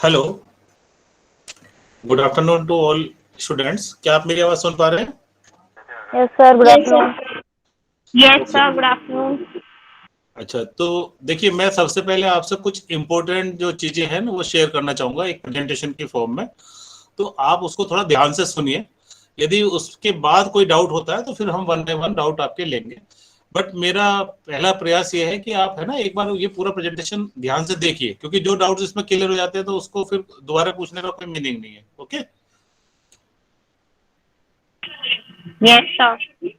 Hello, good afternoon to all students. क्या आप मेरी आवाज सुन पा रहे हैं? Yes sir, good afternoon. Yes sir, good afternoon. अच्छा, तो देखिए, मैं सबसे पहले आपसे कुछ इम्पोर्टेंट जो चीजें हैं ना वो शेयर करना चाहूंगा एक प्रेजेंटेशन की फॉर्म में। तो आप उसको थोड़ा ध्यान से सुनिए। यदि उसके बाद कोई डाउट होता है तो फिर हम वन बाय वन डाउट आपके लेंगे। बट मेरा पहला प्रयास ये है कि आप है ना एक बार ये पूरा प्रेजेंटेशन ध्यान से देखिए, क्योंकि जो डाउट्स इसमें क्लियर हो जाते हैं तो उसको फिर दोबारा पूछने का कोई मीनिंग नहीं है। ओके? Yes sir.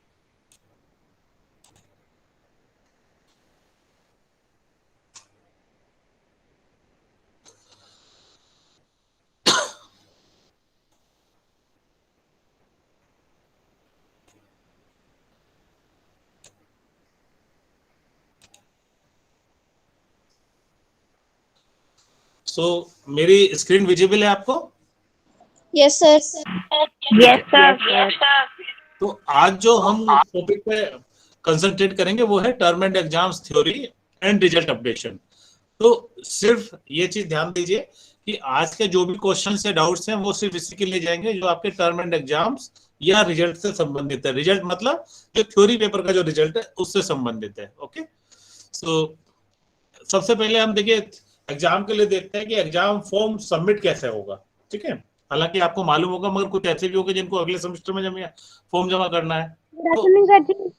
सो मेरी स्क्रीन विजिबल है आपको? Yes sir. Yes sir. तो आज जो हम टॉपिक पे कंसंट्रेट करेंगे वो है term and exams theory and result updation. तो सिर्फ ये चीज ध्यान दीजिए कि आज के जो भी क्वेश्चन या डाउट्स हैं वो सिर्फ इसी के लिए जाएंगे जो आपके टर्म एंड एग्जाम्स या रिजल्ट से संबंधित है। रिजल्ट मतलब जो थ्योरी पेपर का जो रिजल्ट है उससे संबंधित है। ओके? सो सबसे पहले हम देखिए एग्जाम के लिए देखते हैं कि एग्जाम फॉर्म सबमिट कैसे होगा। ठीक है? हालांकि आपको मालूम होगा, मगर कुछ ऐसे भी होंगे जिनको अगले सेमेस्टर में जब फॉर्म जमा करना है। तो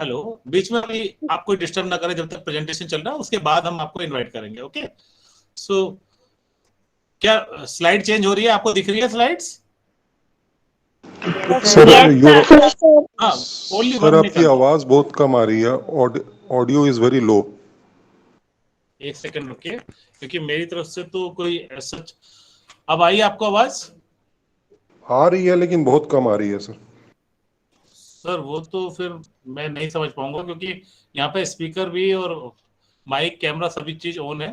हेलो, बीच में भी आप कोई डिस्टर्ब ना करें जब तक प्रेजेंटेशन चल रहा है, उसके बाद हम आपको इनवाइट करेंगे। ओके? सो क्या स्लाइड चेंज हो रही है? आपको दिख रही है स्लाइड्स? सर हाँ, ओनली सर वन आपकी आवाज बहुत कम आ रही है। Audio is very low. एक सेकंड रुकिए, क्योंकि मेरी तरफ से तो कोई सच। अब आई आपको आवाज? आ रही है लेकिन बहुत कम आ रही है सर। सर वो तो फिर मैं नहीं समझ पाऊंगा, क्योंकि यहाँ पे स्पीकर भी और माइक कैमरा सभी चीज ऑन है।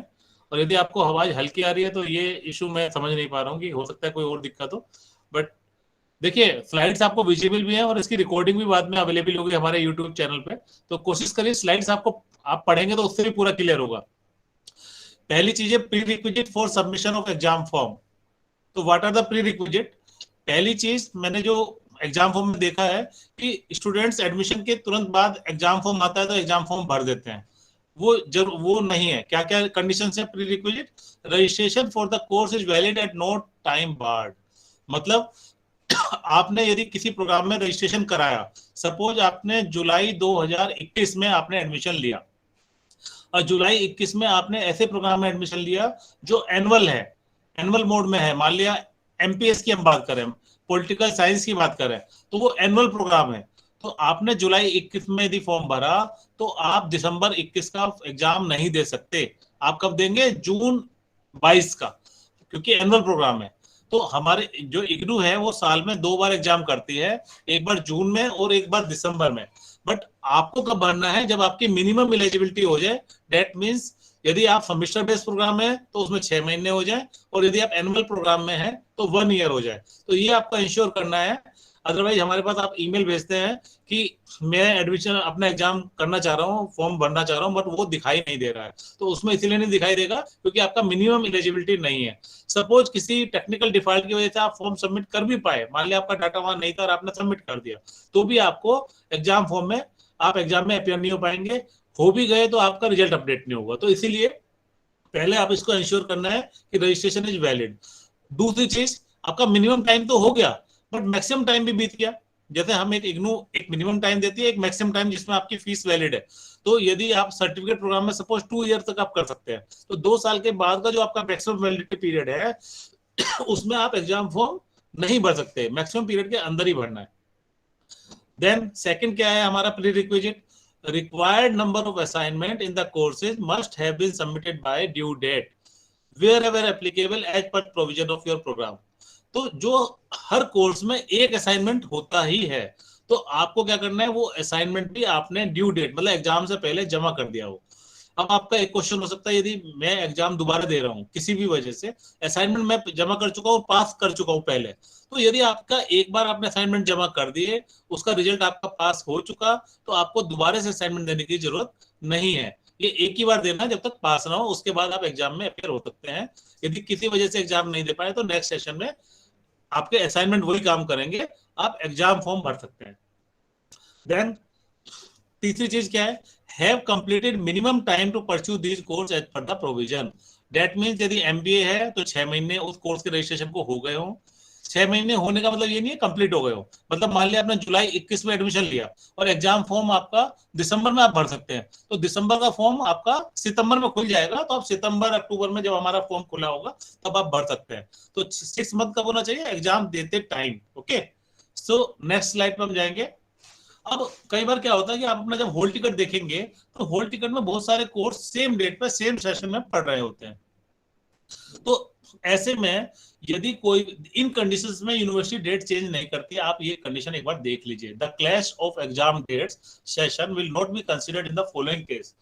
और यदि आपको आवाज हल्की आ रही है तो ये इशू मैं समझ नहीं पा रहा हूँ कि हो सकता है कोई और दिक्कत हो। बट देखिए, स्लाइड्स आपको विजिबल भी है और इसकी रिकॉर्डिंग भी बाद में अवेलेबल होगी हमारे यूट्यूब चैनल पे। तो कोशिश करिए स्लाइड्स आपको आप पढ़ेंगे तो उससे भी पूरा क्लियर होगा। पहली चीज है prerequisite for submission of exam form. तो what are the prerequisite? पहली चीज मैंने जो एग्जाम फॉर्म में देखा है कि स्टूडेंट्स एडमिशन के तुरंत बाद एग्जाम फॉर्म आता है तो एग्जाम फॉर्म भर देते हैं। वो नहीं है। क्या क्या कंडीशन है prerequisite? Registration for the course is valid at no time barred. मतलब आपने यदि किसी प्रोग्राम में रजिस्ट्रेशन कराया, सपोज आपने जुलाई 2021 में आपने एडमिशन लिया और जुलाई 21 में आपने ऐसे प्रोग्राम में एडमिशन लिया जो एनुअल है, एनुअल मोड में है। मान लिया एमपीएस की हम बात करें, पॉलिटिकल साइंस की बात करें, तो वो एनुअल प्रोग्राम है। तो आपने जुलाई 21 में यदि फॉर्म भरा तो आप दिसंबर 21 का एग्जाम नहीं दे सकते। आप कब देंगे? जून 22 का, क्योंकि एनुअल प्रोग्राम है। तो हमारे जो इग्नू है वो साल में 2 बार एग्जाम करती है, एक बार जून में और एक बार दिसंबर में। बट आपको कब भरना है? जब आपकी मिनिमम एलिजिबिलिटी हो जाए। दैट मीन्स यदि आप सेमेस्टर बेस्ड प्रोग्राम है तो उसमें 6 महीने हो जाए, और यदि आप एनुअल प्रोग्राम में है तो 1 ईयर हो जाए। तो ये आपको इंश्योर करना है। अदरवाइज हमारे पास आप ईमेल भेजते हैं कि मैं एडमिशन अपना एग्जाम करना चाह रहा हूँ, फॉर्म भरना चाह रहा हूँ, बट वो दिखाई नहीं दे रहा है। तो उसमें इसीलिए नहीं दिखाई देगा क्योंकि आपका मिनिमम एलिजिबिलिटी नहीं है। सपोज किसी टेक्निकल डिफॉल्ट की वजह से आप फॉर्म सबमिट कर भी पाए, मान लिया आपका डाटा वहां नहीं था और आपने सबमिट कर दिया, तो भी आपको एग्जाम फॉर्म में आप एग्जाम में अपियर नहीं हो पाएंगे। हो भी गए तो आपका रिजल्ट अपडेट नहीं होगा। तो इसीलिए पहले आप इसको इंश्योर करना है कि रजिस्ट्रेशन इज वैलिड। दूसरी चीज, आपका मिनिमम टाइम तो हो गया बट मैक्सिमम टाइम भी बीत गया। जैसे हम एक इग्नू एक मिनिमम टाइम देती है, एक मैक्सिमम टाइम जिसमें आपकी फीस वैलिड है। तो यदि आप सर्टिफिकेट प्रोग्राम में सपोज 2 ईयर तक आप कर सकते हैं, तो 2 साल के बाद का जो आपका मैक्सिमम वैलिडिटी पीरियड है उसमें आप एग्जाम फॉर्म नहीं भर सकते। मैक्सिमम पीरियड के अंदर ही भरना है। देन सेकंड क्या है हमारा pre requisite? required number of assignment in the courses must have been submitted by due date wherever applicable as per provision of your program। तो जो हर कोर्स में एक असाइनमेंट होता ही है, तो आपको क्या करना है? वो असाइनमेंट भी आपने ड्यू डेट मतलब एग्जाम से पहले जमा कर दिया हो। अब आपका एक क्वेश्चन हो सकता है, यदि मैं एग्जाम दोबारा दे रहा हूँ किसी भी वजह से, असाइनमेंट मैं जमा कर चुका हूँ, पास कर चुका हूँ पहले, तो यदि आपका एक बार आपने असाइनमेंट जमा कर दिए, उसका रिजल्ट आपका पास हो चुका, तो आपको दोबारा से असाइनमेंट देने की जरूरत नहीं है। ये एक ही बार देना जब तक पास ना हो, उसके बाद आप एग्जाम में अपेयर हो सकते हैं। यदि किसी वजह से एग्जाम नहीं दे पाए तो नेक्स्ट सेशन में आपके असाइनमेंट वही काम करेंगे, आप एग्जाम फॉर्म भर सकते हैं। देन तीसरी चीज क्या है, have completed minimum time to pursue this course as per the provision. That means यदि एमबीए है तो 6 महीने उस कोर्स के रजिस्ट्रेशन को हो गए हो। 6 महीने होने का मतलब ये नहीं है कंप्लीट हो गए हो, मतलब मान लिया आपने जुलाई 21 में एडमिशन लिया और एग्जाम फॉर्म आपका दिसंबर में आप भर सकते हैं, तो दिसंबर का फॉर्म आपका सितंबर में खुल जाएगा, तो आप सितंबर अक्टूबर में जब हमारा फॉर्म खुला होगा तब आप भर सकते हैं। तो 6 मंथ कब होना चाहिए, एग्जाम देते time. Okay, so next slide पर हम जाएंगे। अब कई बार क्या होता है कि आप अपना जब होल टिकट देखेंगे तो होल टिकट में बहुत सारे कोर्स सेम डेट पर सेम सेशन में पढ़ रहे होते हैं। तो ऐसे में यदि कोई इन कंडीशंस में यूनिवर्सिटी डेट चेंज नहीं करती, आप ये कंडीशन एक बार देख लीजिए। The clash of exam dates session will not be considered in the following case.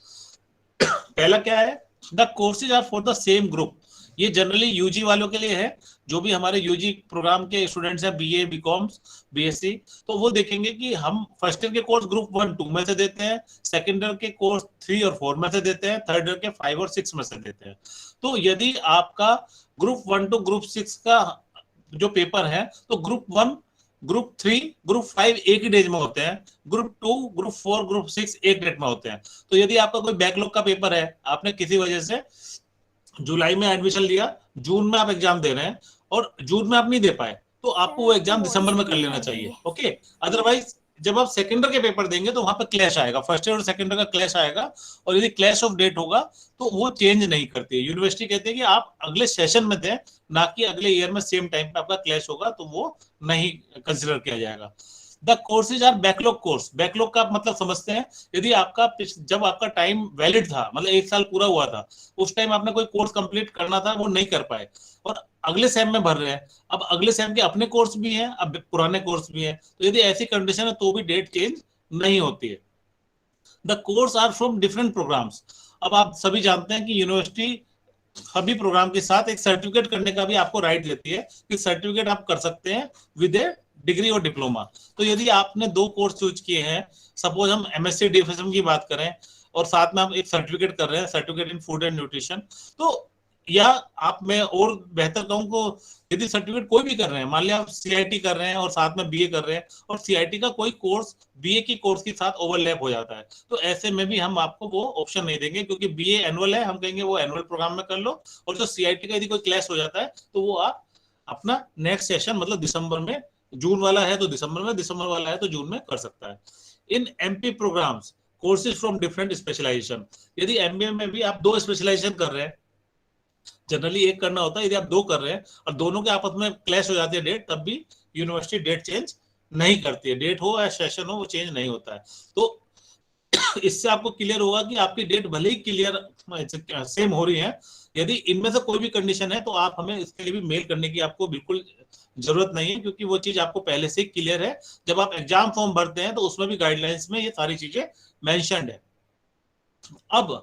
पहला क्या है, the courses are for the same group. ये जनरली यूजी वालों के लिए है, जो भी हमारे यूजी प्रोग्राम के स्टूडेंट्स हैं, बीए, बीकॉम, बीएससी, तो वो देखेंगे कि हम फर्स्ट ईयर के कोर्स ग्रुप 1, 2 में से देते हैं, सेकंड ईयर के कोर्स 3 और 4 में से देते हैं, थर्ड ईयर के 5 और 6 में से देते हैं। तो यदि आपका ग्रुप 1 टू ग्रुप 6 का जो पेपर है, तो ग्रुप 1, ग्रुप 3, ग्रुप 5 एक ही डेज में होते हैं, ग्रुप 2, ग्रुप 4, ग्रुप 6 एक डेट में होते हैं। तो यदि आपका कोई बैकलॉग का पेपर है, आपने किसी वजह से जुलाई में एडमिशन लिया, जून में आप एग्जाम दे रहे हैं और जून में आप नहीं दे पाए, तो आपको वो एग्जाम दिसंबर में कर लेना चाहिए। ओके, अदरवाइज जब आप सेकंड ईयर के पेपर देंगे तो वहां पे क्लैश आएगा, फर्स्ट ईयर और सेकंड ईयर का क्लैश आएगा, और यदि क्लैश ऑफ डेट होगा तो वो चेंज नहीं करती है यूनिवर्सिटी। कहती है कि आप अगले सेशन में दें, ना कि अगले ईयर में सेम टाइम पे आपका क्लैश होगा, तो वो नहीं कंसिडर किया जाएगा। The courses are backlog course. Backlog का मतलब समझते हैं, यदि आपका जब आपका टाइम वैलिड था, मतलब 1 साल पूरा हुआ था, उस टाइम आपने कोई कोर्स कंप्लीट करना था, वो नहीं कर पाए और अगले सेम में भर रहे हैं, अब अगले सेम के अपने कोर्स भी हैं, अब पुराने कोर्स भी हैं, तो यदि ऐसी कंडीशन है तो भी डेट चेंज नहीं होती है। The course are from different programmes. अब आप सभी जानते हैं कि यूनिवर्सिटी सभी प्रोग्राम के साथ एक सर्टिफिकेट करने का भी आपको राइट देती है कि सर्टिफिकेट आप कर सकते हैं विद ए डिग्री और डिप्लोमा। तो यदि आपने 2 कोर्स चूज किए हैं, सपोज हम एमएससी डीएफएसएम की बात करें और साथ में आप एक सर्टिफिकेट कर रहे हैं, certificate in food and nutrition, तो या आप, मैं और बेहतर कहूं को, यदि सर्टिफिकेट कोई भी कर रहे हैं, मान लिया आप सीआईटी कर रहे हैं और साथ में बीए कर रहे हैं, और सीआईटी का कोई कोर्स बीए की कोर्स के साथ ओवरलैप हो जाता है, तो ऐसे में भी हम आपको वो ऑप्शन नहीं देंगे, क्योंकि बीए एनुअल है, हम कहेंगे वो एनुअल प्रोग्राम में कर लो, और जो सीआईटी का यदि कोई क्लैश हो जाता है तो वो आप अपना नेक्स्ट सेशन, मतलब दिसंबर में, जून वाला है तो दिसंबर में, दिसंबर वाला है तो जून में कर सकता है। In MP programmes courses from different specialisation. यदि एमबीए में भी आप 2 स्पेशलाइजेशन कर रहे हैं, जनरली एक करना होता है, यदि आप 2 कर रहे हैं और दोनों के आपस में क्लैश हो जाती है डेट, तब भी यूनिवर्सिटी डेट चेंज नहीं करती है। डेट हो या सेशन हो, वो चेंज नहीं होता है। तो इससे आपको क्लियर होगा कि आपकी डेट भले ही क्लियर सेम हो रही है, यदि इनमें से कोई भी कंडीशन है तो आप हमें इसके लिए भी मेल करने की आपको बिल्कुल जरूरत नहीं है, क्योंकि वो चीज आपको पहले से क्लियर है। जब आप एग्जाम फॉर्म भरते हैं तो उसमें भी गाइडलाइंस में ये सारी चीजें मेंशन्ड है। अब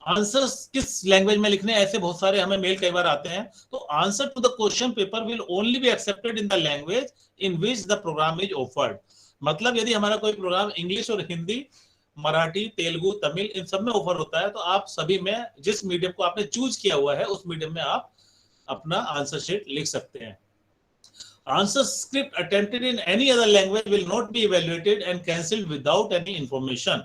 आंसर्स किस लैंग्वेज में लिखने, ऐसे बहुत सारे हमें मेल कई बार आते हैं। तो answer to the question paper will only be accepted in the language in which the programme is offered. मतलब यदि हमारा कोई प्रोग्राम इंग्लिश और हिंदी, मराठी, तेलुगु, तमिल, इन सब में ऑफर होता है, तो आप सभी में जिस मीडियम को आपने चूज किया हुआ है उस मीडियम में आप अपना आंसर शीट लिख सकते हैं। Answer script attempted in any other language will not be evaluated and cancelled without any information.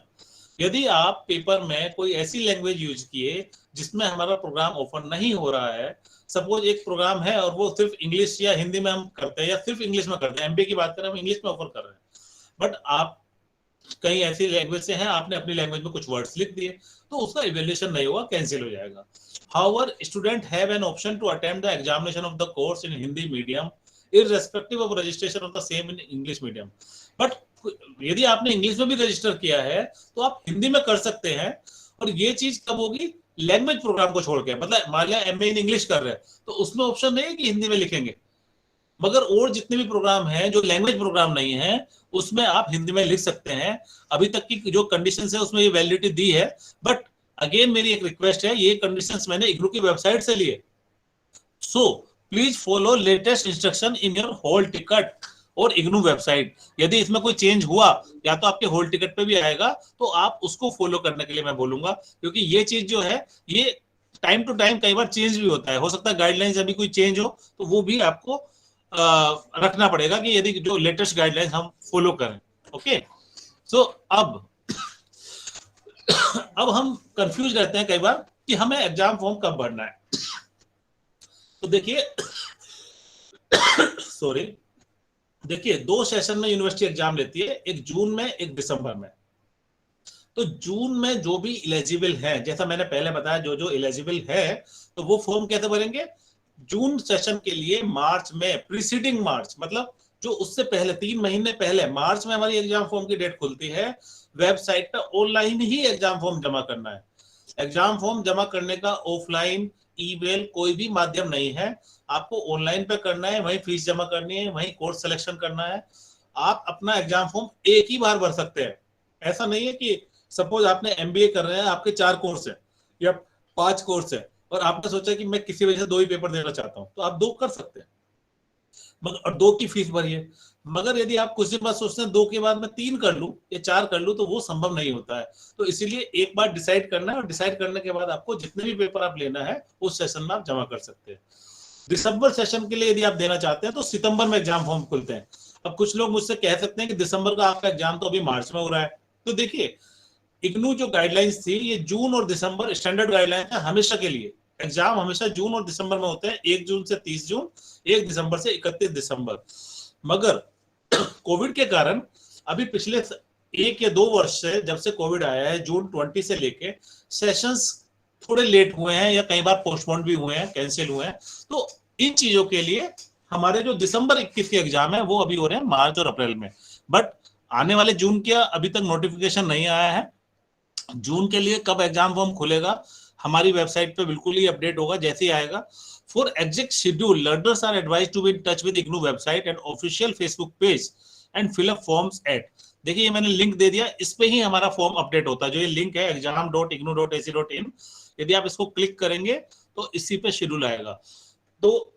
यदि आप पेपर में कोई ऐसी लैंग्वेज यूज किए जिसमें हमारा प्रोग्राम ऑफर नहीं हो रहा है, सपोज एक प्रोग्राम है और वो सिर्फ इंग्लिश या हिंदी में हम करते हैं या सिर्फ इंग्लिश में करते हैं, एमबीए की बात करें हम इंग्लिश में ऑफर कर रहे हैं, बट आप कहीं ऐसी लैंग्वेज से हैं, आपने अपनी लैंग्वेज में कुछ वर्ड्स लिख दिए, तो उसका इवैल्यूएशन नहीं होगा, कैंसिल हो जाएगा। However, student have an option to attempt the examination of the course in Hindi medium irrespective of registration of the same in English medium. But यदि आपने इंग्लिश में भी रजिस्टर किया है तो आप हिंदी में कर सकते हैं, और ये चीज कब होगी, लैंग्वेज प्रोग्राम को छोड़ के। मतलब मान लिया एमए इन इंग्लिश कर रहे हैं तो उसमें ऑप्शन नहीं है कि हिंदी में लिखेंगे, मगर और जितने भी प्रोग्राम हैं जो लैंग्वेज प्रोग्राम नहीं है उसमें आप हिंदी में लिख सकते हैं। अभी तक की जो कंडीशंस है उसमें ये वैलिडिटी दी है, बट अगेन मेरी एक रिक्वेस्ट है, ये कंडीशंस मैंने इग्नू की वेबसाइट से लिए, so please follow latest instruction in your hall ticket और इग्नू वेबसाइट। यदि इसमें कोई चेंज हुआ या तो आपके हॉल टिकट पे भी आएगा, तो आप उसको फॉलो करने के लिए मैं बोलूंगा, क्योंकि ये चीज जो है ये टाइम टू टाइम कई बार चेंज भी होता है, हो सकता है गाइडलाइंस अभी कोई चेंज हो तो वो भी आपको रखना पड़ेगा कि यदि जो लेटेस्ट गाइडलाइंस हम फॉलो करें। ओके, सो अब हम कंफ्यूज रहते हैं कई बार कि हमें एग्जाम फॉर्म कब भरना है। तो देखिए सॉरी, देखिए 2 सेशन में यूनिवर्सिटी एग्जाम लेती है, एक जून में एक दिसंबर में। तो जून में जो भी एलिजिबल है, जैसा मैंने पहले बताया, जो जो एलिजिबल है तो वो फॉर्म कैसे भरेंगे, जून सेशन के लिए मार्च में, प्रीसीडिंग मार्च मतलब जो उससे पहले 3 महीने पहले मार्च में हमारी एग्जाम फॉर्म की डेट खुलती है, वेबसाइट पर ऑनलाइन ही एग्जाम फॉर्म जमा करना है। एग्जाम फॉर्म जमा करने का ऑफलाइन ईमेल कोई भी माध्यम नहीं है, आपको ऑनलाइन पे करना है, वहीं फीस जमा करनी है, वहीं कोर्स सिलेक्शन करना है। आप अपना एग्जाम फॉर्म एक ही बार भर सकते हैं। ऐसा नहीं है कि सपोज आपने एमबीए कर रहे हैं, आपके 4 कोर्स है या 5 कोर्स है और आपने सोचा कि मैं किसी वजह से 2 ही पेपर देना चाहता हूं, तो आप 2 कर सकते हैं मगर, और 2 की फीस भरिए। मगर यदि आप कुछ दिन बाद सोचते हैं 2 के बाद मैं 3 कर लूं या 4 कर लूं, तो वो संभव नहीं होता है। तो इसीलिए एक बार डिसाइड करना है और डिसाइड करने के बाद आपको जितने भी पेपर आप लेना है उस सेशन में आप जमा कर सकते हैं। दिसंबर सेशन के लिए यदि आप देना चाहते हैं तो सितंबर में एग्जाम फॉर्म खुलते हैं। अब कुछ लोग मुझसे कह सकते हैं कि दिसंबर का आपका एग्जाम तो अभी मार्च में हो रहा है। तो देखिए इग्नू जो गाइडलाइंस थी, ये जून और दिसंबर स्टैंडर्ड गाइडलाइंस है हमेशा के लिए। एग्जाम हमेशा जून और दिसंबर में होते हैं, 1 जून से 30 जून, 1 दिसंबर से 31 दिसंबर। मगर कोविड के कारण अभी पिछले 1 या 2 वर्ष से, जब से कोविड आया है, जून 20 से लेके सेशंस थोड़े लेट हुए हैं या कई बार पोस्टपोन भी हुए हैं, कैंसिल हुए हैं। तो इन चीजों के लिए हमारे जो दिसंबर 21 के एग्जाम है वो अभी हो रहे हैं मार्च और अप्रैल में। बट आने वाले जून का अभी तक नोटिफिकेशन नहीं आया है। जून के लिए कब एग्जाम फॉर्म खुलेगा हमारी वेबसाइट पे बिल्कुल ही अपडेट होगा जैसे ही आएगा। For exact schedule, learners are advised to be in touch with IGNOU website and official Facebook page and fill up forms at. देखिए ये मैंने लिंक दे दिया, इस पे ही हमारा फॉर्म अपडेट होता है। जो ये लिंक है exam.ignu.ac.in, यदि आप इसको क्लिक करेंगे तो इसी पे शेड्यूल आएगा। तो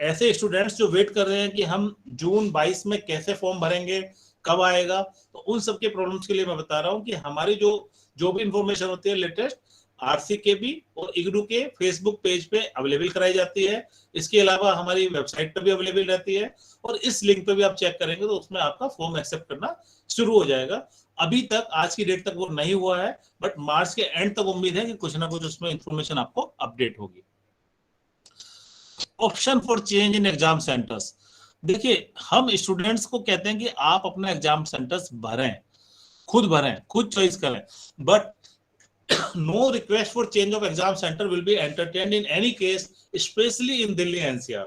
ऐसे स्टूडेंट्स जो वेट कर रहे हैं कि हम जून 22 में कैसे फॉर्म भरेंगे, कब आएगा, तो उन सब के प्रॉब्लम्स के लिए मैं बता रहा हूँ कि हमारी जो भी इंफॉर्मेशन होती है लेटेस्ट RCKB और इग्नू के फेसबुक पेज पे अवेलेबल कराई जाती है। इसके अलावा हमारी वेबसाइट पे भी अवेलेबल रहती है और इस लिंक पे भी आप चेक करेंगे तो उसमें आपका फॉर्म एक्सेप्ट करना शुरू हो जाएगा। अभी तक आज की डेट तक वो नहीं हुआ है, बट मार्च के एंड तक उम्मीद है कि कुछ ना कुछ उसमें इंफॉर्मेशन आपको अपडेट होगी। Option for change in exam centres, देखिए हम स्टूडेंट्स को कहते हैं कि आप अपना एग्जाम सेंटर्स भरें, खुद चॉइस करें, but no request for change of exam center will be entertained in any case, especially in Delhi NCR।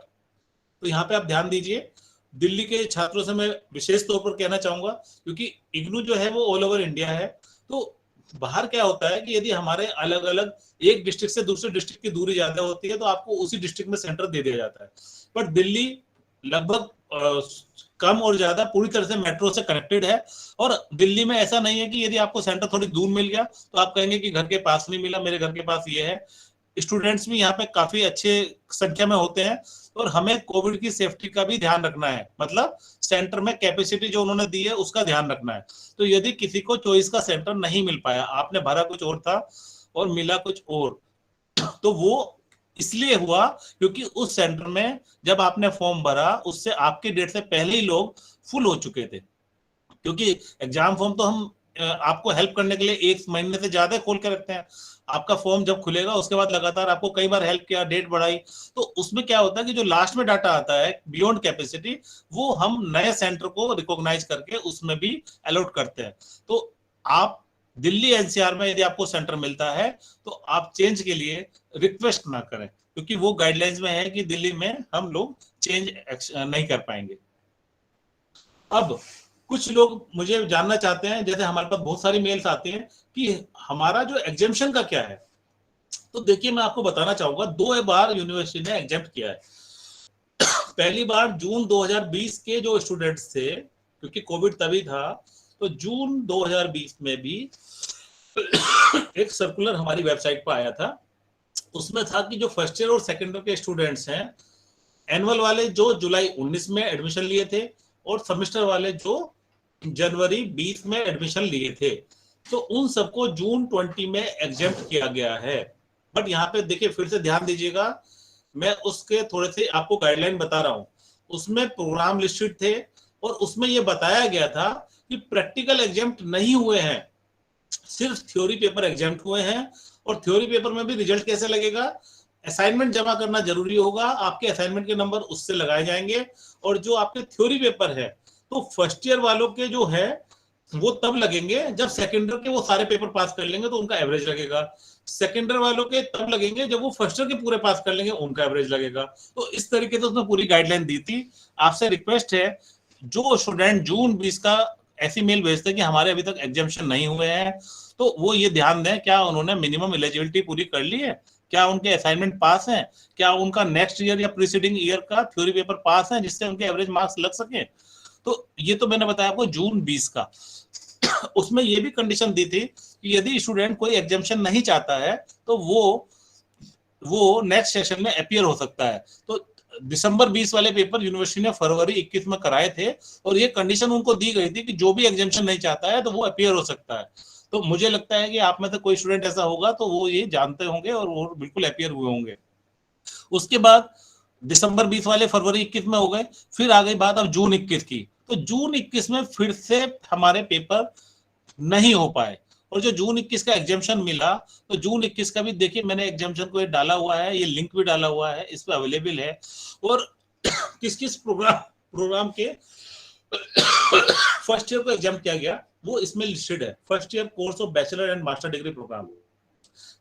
तो यहाँ पे आप ध्यान दीजिए, दिल्ली के छात्रों से मैं विशेष तौर पर कहना चाहूंगा, क्योंकि इग्नू जो है वो ऑल ओवर इंडिया है। तो बाहर क्या होता है कि यदि हमारे अलग अलग एक डिस्ट्रिक्ट से दूसरे डिस्ट्रिक्ट की दूरी ज्यादा होती है तो आपको उसी डिस्ट्रिक्ट में सेंटर दे दिया जाता है। बट दिल्ली लगभग कम और ज्यादा पूरी तरह से मेट्रो से कनेक्टेड है, और दिल्ली में ऐसा नहीं है कि यदि आपको सेंटर थोड़ी दूर मिल गया तो आप कहेंगे कि घर के पास नहीं मिला, मेरे घर के पास ये है। स्टूडेंट्स भी यहाँ पे काफी अच्छे संख्या में होते हैं और हमें कोविड की सेफ्टी का भी ध्यान रखना है, मतलब सेंटर में कैपेसिटी जो उन्होंने दी है उसका ध्यान रखना है। तो यदि किसी को चॉइस का सेंटर नहीं मिल पाया, आपने भरा कुछ और था और मिला कुछ और, तो वो इसलिए हुआ क्योंकि उस सेंटर में जब आपने फॉर्म भरा उससे आपके डेट से पहले ही लोग फुल हो चुके थे। क्योंकि एग्जाम फॉर्म तो हम आपको हेल्प करने के लिए 1 महीने से ज्यादा खोल के रखते हैं। आपका फॉर्म जब खुलेगा उसके बाद लगातार आपको कई बार हेल्प किया, डेट बढ़ाई, तो उसमें क्या होता है कि जो लास्ट में डाटा आता है बियॉन्ड कैपेसिटी, वो हम नए सेंटर को रिकॉग्नाइज करके उसमें भी अलॉट करते हैं। तो आप दिल्ली एनसीआर में यदि आपको सेंटर मिलता है तो आप चेंज के लिए रिक्वेस्ट ना करें, क्योंकि वो गाइडलाइंस में है कि दिल्ली में हम लोग चेंज नहीं कर पाएंगे। अब कुछ लोग मुझे जानना चाहते हैं, जैसे हमारे पास बहुत सारी मेल्स आती हैं कि हमारा जो एग्जेम्पशन का क्या है। तो देखिए मैं आपको बताना चाहूंगा, 2 बार यूनिवर्सिटी ने एग्जेम्प्ट किया है। पहली बार जून 2020 के जो स्टूडेंट्स थे, क्योंकि कोविड तभी था, तो जून 2020 में भी एक सर्कुलर हमारी वेबसाइट पर आया था। उसमें था कि जो फर्स्ट ईयर और सेकेंड ईयर के स्टूडेंट्स हैं, एनुअल वाले जो जुलाई 19 में एडमिशन लिए थे और सेमेस्टर वाले जो जनवरी 20 में एडमिशन लिए थे, तो उन सबको जून 20 में एग्जेम्प्ट किया गया है। बट यहाँ पे देखिए फिर से ध्यान दीजिएगा, मैं उसके थोड़े से आपको गाइडलाइन बता रहा हूँ। उसमें प्रोग्राम लिस्टेड थे और उसमें ये बताया गया था कि प्रैक्टिकल एग्जाम्प्ट नहीं हुए हैं, सिर्फ थ्योरी पेपर एग्जाम्प्ट हुए हैं। और थ्योरी पेपर में भी रिजल्ट कैसे लगेगा, असाइनमेंट जमा करना जरूरी होगा, आपके असाइनमेंट के नंबर उससे लगाए जाएंगे। और जो आपके थ्योरी पेपर है तो फर्स्ट ईयर वालों के जो है वो तब लगेंगे जब सेकेंड ईयर के वो सारे पेपर पास कर लेंगे तो उनका एवरेज लगेगा। सेकेंड ईयर वालों के तब लगेंगे जब वो फर्स्ट ईयर के पूरे पास कर लेंगे, उनका एवरेज लगेगा। तो इस तरीके से उसने पूरी गाइडलाइन दी थी। आपसे रिक्वेस्ट है, जो स्टूडेंट जून 20 का ऐसी मेल भेजते हैं कि हमारे अभी तक एग्जामिशन नहीं हुए हैं, तो वो ये ध्यान दें क्या उन्होंने मिनिमम एलिजिबिलिटी पूरी कर ली है, क्या उनके असाइनमेंट पास हैं, क्या उनका नेक्स्ट ईयर या प्रीसीडिंग ईयर का थ्योरी पेपर पास है जिससे उनके एवरेज मार्क्स लग सके। तो ये तो मैंने बताया आपको जून 20 का। उसमें ये भी कंडीशन दी थी कि यदि स्टूडेंट कोई एग्जामिशन नहीं चाहता है तो वो नेक्स्ट सेशन में अपीयर हो सकता है। तो दिसंबर 20 वाले पेपर यूनिवर्सिटी ने फरवरी 21 में कराए थे और ये कंडीशन उनको दी गई थी कि जो भी एग्जामिशन नहीं चाहता है तो वो अपीयर हो सकता है। तो मुझे लगता है कि आप में से कोई स्टूडेंट ऐसा होगा तो वो ये जानते होंगे और वो बिल्कुल अपीयर हुए होंगे। उसके बाद दिसंबर 20 वाले फरवरी 21 में हो गए, फिर आ गई बात अब जून 21 की। तो जून 21 में फिर से हमारे पेपर नहीं हो पाए और जो जून 21 का एग्जामिशन मिला, तो जून 21 का भी देखिए मैंने एग्जामिशन को डाला हुआ है, ये लिंक भी डाला हुआ है, इस पे अवेलेबल है। और किस किस प्रोग्राम के फर्स्ट ईयर को एग्जाम किया गया वो इसमें लिस्टेड है। First year course of bachelor and master degree programme.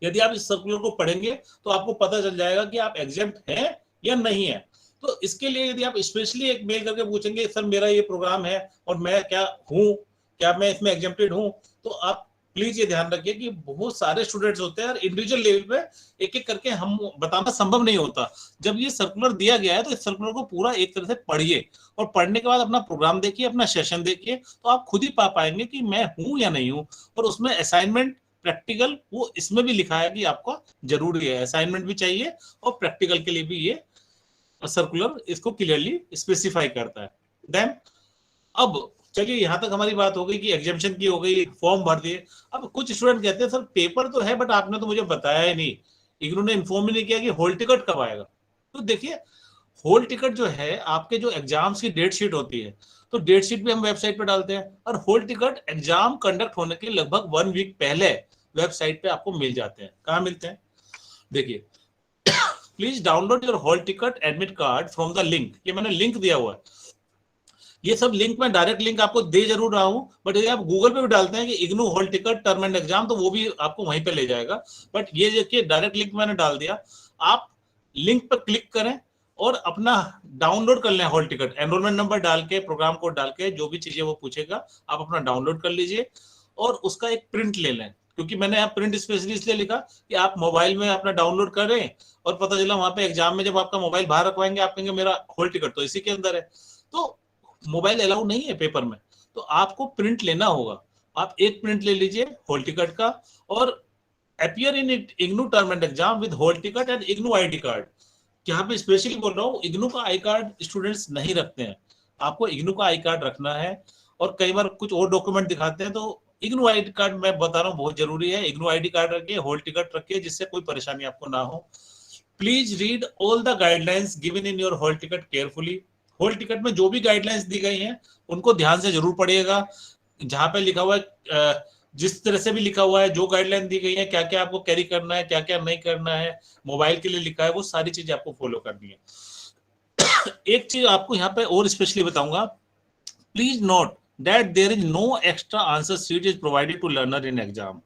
यदि आप इस सर्कुलर को पढ़ेंगे तो आपको पता चल जाएगा कि आप एग्जाम्प्ट हैं या नहीं है। तो इसके लिए यदि आप स्पेशली एक मेल करके पूछेंगे सर मेरा ये प्रोग्राम है और मैं क्या मैं इसमें एग्जाम्प्टेड हूं, तो आप प्लीज ये ध्यान रखिए कि बहुत सारे स्टूडेंट्स होते हैं और इंडिविजुअल लेवल पे एक एक करके हम बताना संभव नहीं होता। जब ये सर्कुलर दिया गया है तो इस सर्कुलर को पूरा एक तरह से पढ़िए और पढ़ने के बाद अपना प्रोग्राम देखिए, अपना सेशन देखिए, तो आप खुद ही पा पाएंगे कि मैं हूं या नहीं हूं। और उसमें असाइनमेंट प्रैक्टिकल वो इसमें भी लिखा है कि आपको जरूरी है, असाइनमेंट भी चाहिए और प्रैक्टिकल के लिए भी ये सर्कुलर इसको क्लियरली स्पेसिफाई करता है। देन अब चलिए यहां तक हमारी बात हो गई कि एग्जामिशन की हो गई, फॉर्म भर दिए। अब कुछ स्टूडेंट कहते हैं सर पेपर तो है बट आपने तो मुझे बताया ही नहीं, इग्नू ने इन्फॉर्म ही नहीं किया कि हॉल टिकट कब आएगा। तो देखिए हॉल टिकट जो है आपके जो एग्जाम्स की डेट शीट होती है, तो डेट शीट भी हम वेबसाइट पे डालते हैं और हॉल टिकट एग्जाम कंडक्ट होने के लगभग 1 वीक पहले वेबसाइट पे आपको मिल जाते हैं। कहाँ मिलते हैं देखिए, please download your hall ticket admit card from the link. ये मैंने लिंक दिया हुआ है, ये सब लिंक में डायरेक्ट लिंक आपको दे जरूर रहा हूं, बट यदि आप गूगल पे भी डालते हैं कि IGNOU hall ticket term end exam तो वो भी आपको वहीं पे ले जाएगा। बट ये देखिए डायरेक्ट लिंक मैंने डाल दिया, आप लिंक पर क्लिक करें और अपना डाउनलोड कर लें हॉल टिकट, एनरोलमेंट नंबर डाल के, प्रोग्राम कोड डाल के, जो भी चीजें वो पूछेगा आप अपना डाउनलोड कर लीजिए और उसका एक प्रिंट ले लें। क्योंकि मैंने यहाँ प्रिंट स्पेशली इसलिए लिखा कि आप मोबाइल में अपना डाउनलोड करें और पता चला वहां पे एग्जाम में जब आपका मोबाइल बाहर रखवाएंगे आप कहेंगे मेरा हॉल टिकट तो इसी के अंदर है। तो मोबाइल अलाउ नहीं है पेपर में, तो आपको प्रिंट लेना होगा। आप एक प्रिंट ले लीजिए हॉल टिकट का और appear in IGNOU term end exam with hall ticket and IGNOU ID card. यहाँ पे स्पेशली बोल रहा हूँ, इग्नू का आई कार्ड स्टूडेंट्स नहीं रखते हैं, आपको इग्नू का आई कार्ड रखना है। और कई बार कुछ और डॉक्यूमेंट दिखाते हैं, तो इग्नू आईडी कार्ड मैं बता रहा हूँ बहुत जरूरी है। इग्नू आईडी कार्ड रखिए, हॉल टिकट रखिए, जिससे कोई परेशानी आपको ना हो। Please read all the guidelines given in your hall ticket carefully. Hall ticket में जो भी गाइडलाइंस दी गई हैं उनको ध्यान से जरूर पढ़िएगा। जहां पे लिखा हुआ है, जिस तरह से भी लिखा हुआ है, जो गाइडलाइन दी गई है, क्या क्या आपको कैरी करना है, क्या क्या नहीं करना है, मोबाइल के लिए लिखा है, वो सारी चीजें आपको फॉलो करनी है। एक चीज आपको यहाँ पे और स्पेशली बताऊंगा, please note that there is no extra answer sheet is provided to learner in exam.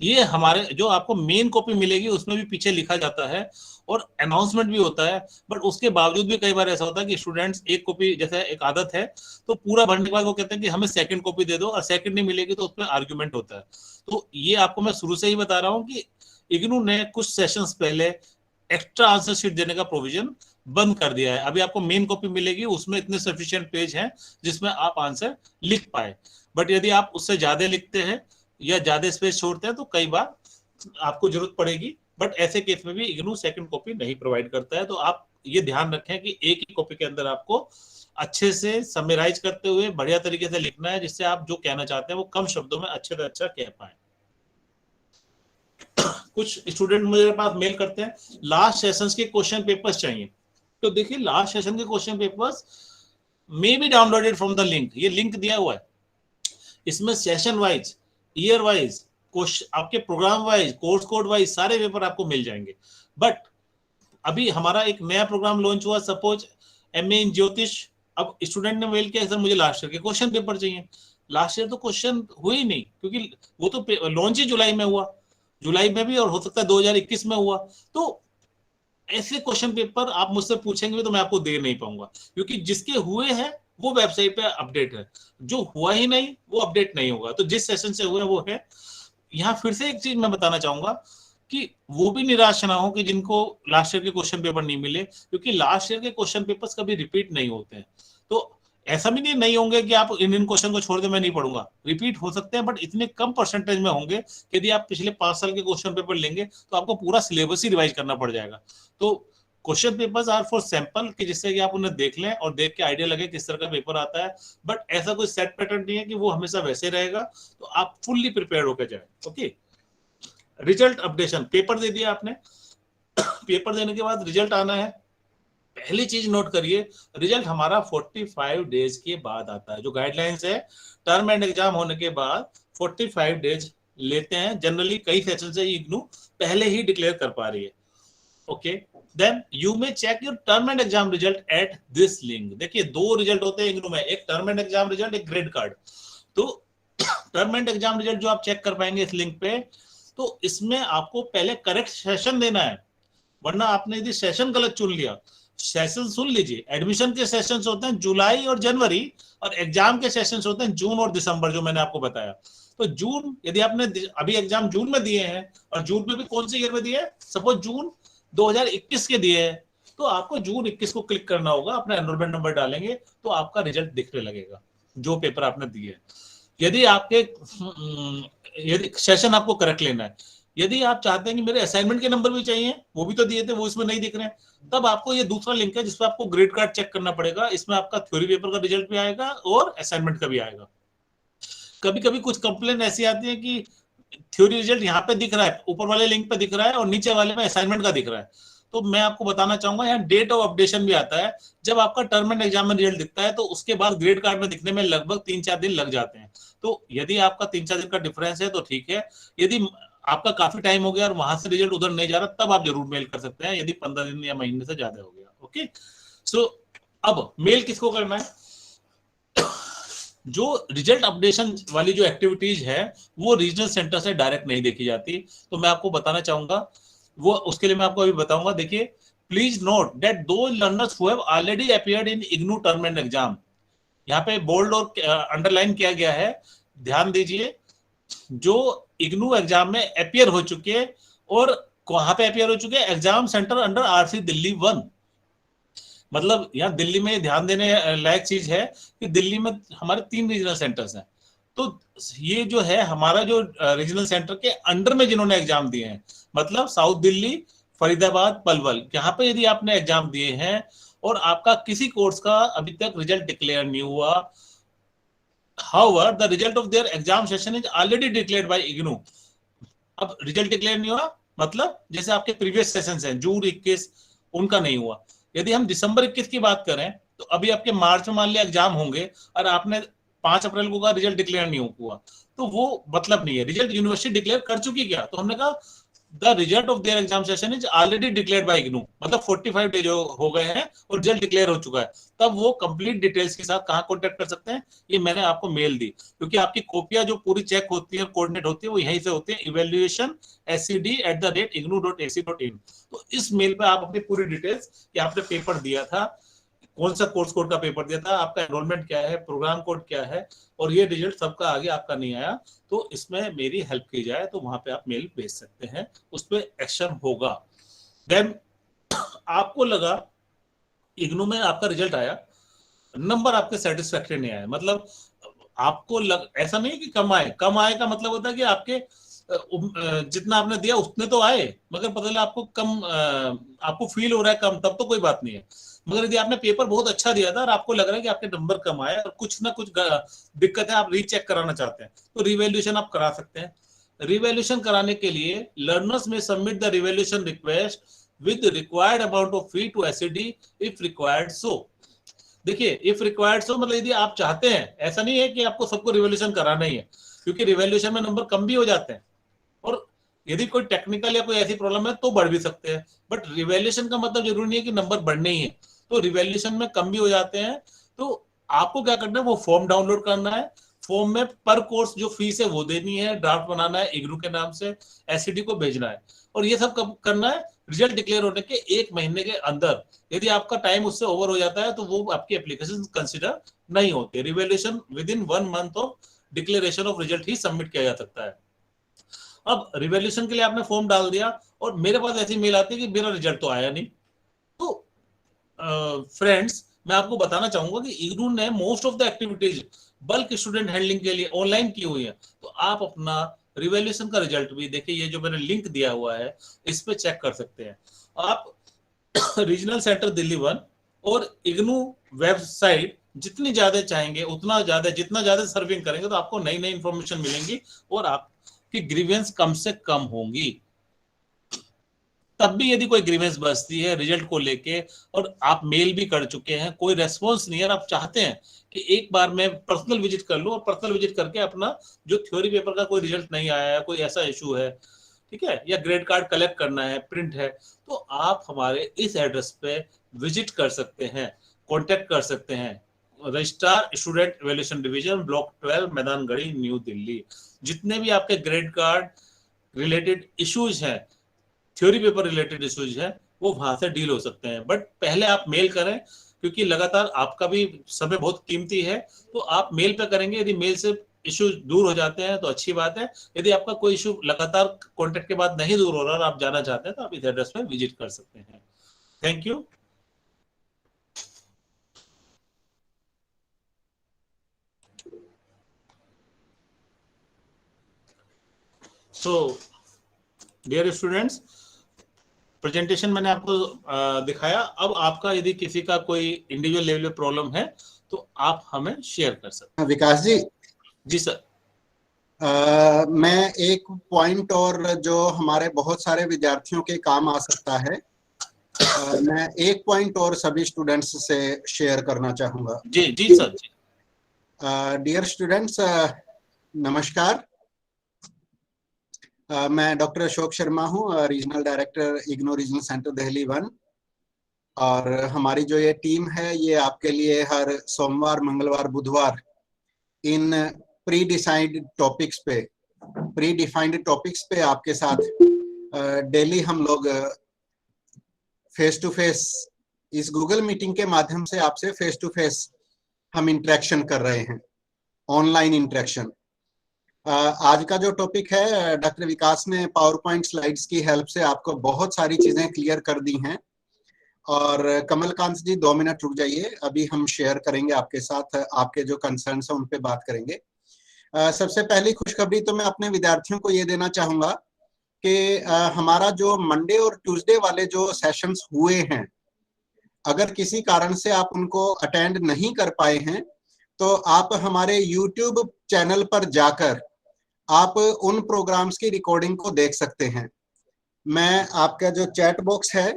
ये हमारे जो आपको मेन कॉपी मिलेगी उसमें भी पीछे लिखा जाता है और अनाउंसमेंट भी होता है, बट उसके बावजूद भी कई बार ऐसा होता है कि स्टूडेंट्स एक कॉपी, जैसे एक आदत है, तो पूरा भरने के बाद वो कहते हैं कि हमें सेकंड कॉपी दे दो और सेकंड नहीं मिलेगी तो उसमें आर्ग्यूमेंट होता है। तो ये आपको मैं शुरू से ही बता रहा हूँ कि इग्नू ने कुछ सेशंस पहले एक्स्ट्रा आंसर शीट देने का प्रोविजन बंद कर दिया है। अभी आपको मेन कॉपी मिलेगी, उसमें इतने सफिशिएंट पेज हैं जिसमें आप आंसर लिख पाए। बट यदि आप उससे ज्यादा लिखते हैं या ज्यादा स्पेस छोड़ते हैं तो कई बार आपको जरूरत पड़ेगी, बट ऐसे केस में भी इग्नू सेकंड कॉपी नहीं प्रोवाइड करता है। तो आप ये ध्यान रखें कि एक ही कॉपी के अंदर आपको अच्छे से समराइज करते हुए बढ़िया तरीके से लिखना है, जिससे आप जो कहना चाहते हैं वो कम शब्दों में अच्छे से अच्छा कह पाए। कुछ स्टूडेंट मेरे पास मेल करते हैं लास्ट सेशंस के क्वेश्चन पेपर्स चाहिए। तो देखिए लास्ट सेशन के question papers may be downloaded from the link, ये लिंक दिया हुआ है, इसमें सेशन वाइज, ईयर वाइज, आपके programme wise, course code wise सारे पेपर आपको मिल जाएंगे। बट अभी हमारा एक नया प्रोग्राम लॉन्च हुआ, सपोज एमए इन ज्योतिष। अब स्टूडेंट ने मेल किया सर मुझे लास्ट ईयर के क्वेश्चन पेपर चाहिए। लास्ट ईयर तो क्वेश्चन हुए ही नहीं, क्योंकि वो तो लॉन्च ही जुलाई में हुआ, जुलाई में भी, और हो सकता है 2021 में हुआ। तो ऐसे क्वेश्चन पेपर आप मुझसे पूछेंगे तो मैं आपको दे नहीं पाऊंगा, क्योंकि जिसके हुए हैं वो वेबसाइट पे अपडेट है, जो हुआ ही नहीं वो अपडेट नहीं होगा। तो जिस सेशन से हुआ वो है। यहाँ फिर से एक चीज मैं बताना चाहूंगा कि वो भी निराश ना हो कि जिनको लास्ट ईयर के क्वेश्चन पेपर नहीं मिले, क्योंकि लास्ट ईयर के क्वेश्चन पेपर्स कभी रिपीट नहीं होते हैं। तो ऐसा भी नहीं होंगे कि आप इन क्वेश्चन को छोड़ दे मैं नहीं पढ़ूंगा, रिपीट हो सकते हैं, बट इतने कम परसेंटेज में होंगे कि यदि आप पिछले 5 साल के क्वेश्चन पेपर लेंगे तो आपको पूरा सिलेबस ही रिवाइज करना पड़ जाएगा। तो question papers are for sample, कि जिससे कि आप उन्हें देख लें और देख के आइडिया लगे किस तरह का पेपर आता है। बट ऐसा कोई सेट पैटर्न नहीं है कि वो हमेशा वैसे रहेगा, तो आप फुल्ली प्रिपेयर होकर जाए। ओके, रिजल्ट अपडेशन, पेपर दे दिया आपने, पेपर देने के बाद रिजल्ट आना है। पहली चीज नोट करिए, रिजल्ट हमारा 45 डेज के बाद आता है। जो गाइडलाइंस है, टर्म एंड एग्जाम होने के बाद 45 डेज लेते हैं जनरली। कई सेशन से इग्नू पहले ही डिक्लेयर कर पा रही है। Okay, then you may check your term end exam result at this link. देखिए 2 रिजल्ट होते हैं इग्नू में, एक टर्म एंड एग्जाम रिजल्ट, एक ग्रेड कार्ड। तो टर्म एंड एग्जाम रिजल्ट जो आप चेक कर पाएंगे इस लिंक पे, तो इसमें आपको पहले करेक्ट सेशन देना है, वरना आपने यदि सेशन गलत चुन लिया। सेशन सुन लीजिए, एडमिशन के सेशंस होते हैं जुलाई और जनवरी, और एग्जाम के सेशंस होते हैं जून और दिसंबर, जो मैंने आपको बताया। तो जून, यदि आपने अभी एग्जाम जून में दिए हैं, और जून में भी कौन से ईयर में दिए हैं, सपोज जून 2021 के दिए हैं, तो आपको जून 21 को क्लिक करना होगा, अपना एनरोलमेंट नंबर डालेंगे तो आपका रिजल्ट दिखने लगेगा जो पेपर आपने दिए। यदि आपके यदि सेशन आपको करेक्ट लेना है, यदि आप चाहते हैं कि मेरे असाइनमेंट के नंबर भी चाहिए, वो भी तो दिए थे, वो इसमें नहीं दिख रहे हैं, तब आपको ये दूसरा लिंक है जिसपे आपको ग्रेड कार्ड चेक करना पड़ेगा। इसमें आपका थ्योरी पेपर का रिजल्ट भी आएगा और असाइनमेंट का भी आएगा। कभी कभी कुछ कंप्लेन ऐसी आती है कि थ्योरी रिजल्ट यहाँ पे दिख रहा है, ऊपर वाले लिंक पे दिख रहा है, और नीचे वाले में असाइनमेंट का दिख रहा है। तो मैं आपको बताना चाहूंगा, यहाँ डेट ऑफ अपडेशन भी आता है। जब आपका टर्म एंड एग्जाम में रिजल्ट दिखता है तो उसके बाद ग्रेड कार्ड में दिखने में लगभग 3-4 दिन लग जाते हैं। तो यदि आपका 3-4 दिन का डिफरेंस है तो ठीक है, यदि आपका काफी टाइम हो गया और वहां से रिजल्ट उधर नहीं जा रहा, तब आप जरूर मेल कर सकते हैं, यदि 15 दिन या महीने से ज्यादा हो गया। ओके, सो अब मेल किसको करना है? जो रिजल्ट अपडेशन वाली जो एक्टिविटीज है वो रीजनल सेंटर से डायरेक्ट नहीं देखी जाती, तो मैं आपको बताना चाहूंगा, वो उसके लिए मैं आपको अभी बताऊंगा। देखिए, प्लीज नोट दैट दो learners who have already appeared in IGNOU term end exam, यहाँ पे बोल्ड और अंडरलाइन किया गया है, ध्यान दीजिए। जो इग्नू एग्जाम में अपीयर हो चुके हैं, और कहां पे अपीयर हो चुके हैं? Exam centre under RC Delhi 1। मतलब यहाँ दिल्ली में ध्यान देने लायक चीज है कि दिल्ली में हमारे 3 रीजनल सेंटर्स हैं। तो ये जो है हमारा जो रीजनल सेंटर के अंडर में जिन्होंने एग्जाम दिए हैं, मतलब साउथ दिल्ली, फरीदाबाद, पलवल, यहाँ पे यदि आपने एग्जाम दिए हैं और आपका किसी कोर्स का अभी तक रिजल्ट डिक्लेयर नहीं हुआ, however the result of their exam session is already declared by IGNU। अब रिजल्ट डिक्लेयर नहीं हुआ मतलब जैसे आपके प्रीवियस सेशंस हैं जून 21, उनका नहीं हुआ। यदि हम दिसंबर 21 की बात करें तो अभी आपके मार्च में मान लिया एग्जाम होंगे और आपने 5 अप्रैल को का रिजल्ट डिक्लेयर नहीं हुआ, तो वो मतलब नहीं है। रिजल्ट यूनिवर्सिटी डिक्लेयर कर चुकी क्या? तो हमने कहा the result of their exam session is already declared by IGNOU, मतलब 45 डेज हो गए हैं और रिजल्ट डिक्लेयर हो चुका है। तब वो कंप्लीट डिटेल्स के साथ कहां कांटेक्ट कर सकते हैं? ये मैंने आपको मेल दी, क्योंकि आपकी कॉपियां जो पूरी चेक होती है, कोऑर्डिनेट होती है, वो यहीं से होती है, evaluation@ignu.ac.in। तो इस मेल पे आप अपनी पूरी डिटेल्स कि आपने पेपर दिया था, कौन सा कोर्स कोड का पेपर दिया था, आपका एनरोलमेंट क्या है, प्रोग्राम कोड क्या है, और ये रिजल्ट सबका आगे आपका नहीं आया, तो इसमें मेरी हेल्प की जाए तो वहां पे आप मेल भेज सकते हैं, उस पर एक्शन होगा। देन आपको लगा इग्नू में आपका रिजल्ट आया, नंबर आपके सेटिस्फैक्टरी नहीं आया, मतलब आपको ऐसा नहीं कि कम आए, कम आए का मतलब होता है कि आपके जितना आपने दिया उतने तो आए, मगर पता चला आपको कम, आपको फील हो रहा है कम, तब तो कोई बात नहीं है। मगर यदि आपने पेपर बहुत अच्छा दिया था और आपको लग रहा है कि आपके नंबर कम आए और कुछ ना कुछ दिक्कत है, आप रीचेक कराना चाहते हैं, तो रिवैल्यूएशन आप करा सकते हैं। रिवैल्यूएशन कराने के लिए learners may submit the revaluation request with required amount of fee to SED if required so. देखिए इफ रिक्वायर्ड सो मतलब यदि आप चाहते हैं, ऐसा नहीं है कि आपको सबको रिवैल्यूएशन कराना ही है, क्योंकि रिवैल्यूएशन में नंबर कम भी हो जाते हैं और यदि कोई टेक्निकल या कोई ऐसी प्रॉब्लम है तो बढ़ भी सकते हैं, बट रिवैल्यूएशन का मतलब जरूरी नहीं है कि नंबर बढ़ने ही है, तो रिवैल्यूएशन में कम भी हो जाते हैं। तो आपको क्या करना है, वो फॉर्म डाउनलोड करना है, फॉर्म में पर कोर्स जो फीस है वो देनी है, ड्राफ्ट बनाना है इग्नू के नाम से, एसईडी को भेजना है, और ये सब कब करना है, रिजल्ट डिक्लेयर होने के 1 महीने के अंदर। यदि आपका टाइम उससे ओवर हो जाता है तो वो आपकी एप्लीकेशन कंसिडर नहीं होती। Revaluation with in 1 month of declaration of result he submit किया जा सकता है। अब रिवैल्यूएशन के लिए आपने फॉर्म डाल दिया और मेरे पास ऐसी मेल आती है कि मेरा रिजल्ट तो आया नहीं। तो फ्रेंड्स मैं आपको बताना चाहूंगा कि इग्नू ने most of the activities bulk student handling के लिए ऑनलाइन की हुई है, तो आप अपना रिवैल्यूएशन का रिजल्ट भी देखिए, ये जो मैंने लिंक दिया हुआ है इस पे चेक कर सकते हैं आप। रीजनल सेंटर दिल्ली 1 और इग्नू वेबसाइट जितनी ज्यादा चाहेंगे उतना ज्यादा, जितना ज्यादा सर्विंग करेंगे तो आपको नई नई इंफॉर्मेशन मिलेंगी और आपकी ग्रीवेंस कम से कम होंगी। तब भी यदि कोई ग्रीवेंस बचती है रिजल्ट को लेके और आप मेल भी कर चुके हैं, कोई रेस्पॉन्स नहीं है और आप चाहते हैं कि एक बार मैं पर्सनल विजिट कर लूं और पर्सनल विजिट करके अपना जो थ्योरी पेपर का कोई रिजल्ट नहीं आया है, कोई ऐसा इशू है, ठीक है, या ग्रेड कार्ड कलेक्ट करना है, प्रिंट है, तो आप हमारे इस एड्रेस पे विजिट कर सकते हैं, कांटेक्ट कर सकते हैं। Registrar student evaluation division, block 12, Maidangarhi, new Delhi. जितने भी आपके ग्रेड कार्ड रिलेटेड इश्यूज हैं, थ्योरी पेपर रिलेटेड इश्यूज है, वो वहां से डील हो सकते हैं, बट पहले आप मेल करें, क्योंकि लगातार आपका भी समय बहुत कीमती है, तो आप मेल पे करेंगे। यदि मेल से इश्यू दूर हो जाते हैं तो अच्छी बात है, यदि आपका कोई इश्यू लगातार कॉन्टेक्ट के बाद नहीं दूर हो रहा और आप जाना चाहते हैं तो आप इस एड्रेस पे विजिट कर सकते हैं। Thank you. So dear students, presentation मैंने आपको दिखाया। अब आपका यदि किसी का कोई इंडिविजुअल लेवल पे प्रॉब्लम है तो आप हमें शेयर कर सकते हैं। विकास जी। जी सर। मैं एक पॉइंट और जो हमारे बहुत सारे विद्यार्थियों के काम आ सकता है, मैं एक पॉइंट और सभी स्टूडेंट्स से शेयर करना चाहूंगा। जी जी सर जी। डियर स्टूडेंट्स, नमस्कार। मैं डॉक्टर अशोक शर्मा हूँ, regional director IGNOU regional centre Delhi 1, और हमारी जो ये टीम है ये आपके लिए हर सोमवार, मंगलवार, बुधवार इन प्री डिफाइंड टॉपिक्स पे आपके साथ डेली हम लोग फेस टू फेस इस गूगल मीटिंग के माध्यम से आपसे फेस टू फेस हम इंटरेक्शन कर रहे हैं, ऑनलाइन इंटरेक्शन। आज का जो टॉपिक है, डॉक्टर विकास ने पावर पॉइंट स्लाइड्स की हेल्प से आपको बहुत सारी चीजें क्लियर कर दी हैं। और कमलकांत जी 2 मिनट रुक जाइए, अभी हम शेयर करेंगे आपके साथ, आपके जो कंसर्न्स हैं उन पे बात करेंगे। सबसे पहली खुशखबरी तो मैं अपने विद्यार्थियों को ये देना चाहूंगा कि हमारा जो मंडे और ट्यूसडे वाले जो सेशंस हुए हैं, अगर किसी कारण से आप उनको अटेंड नहीं कर पाए हैं तो आप हमारे YouTube चैनल पर जाकर आप उन प्रोग्राम्स की रिकॉर्डिंग को देख सकते हैं। मैं आपका जो चैट बॉक्स है,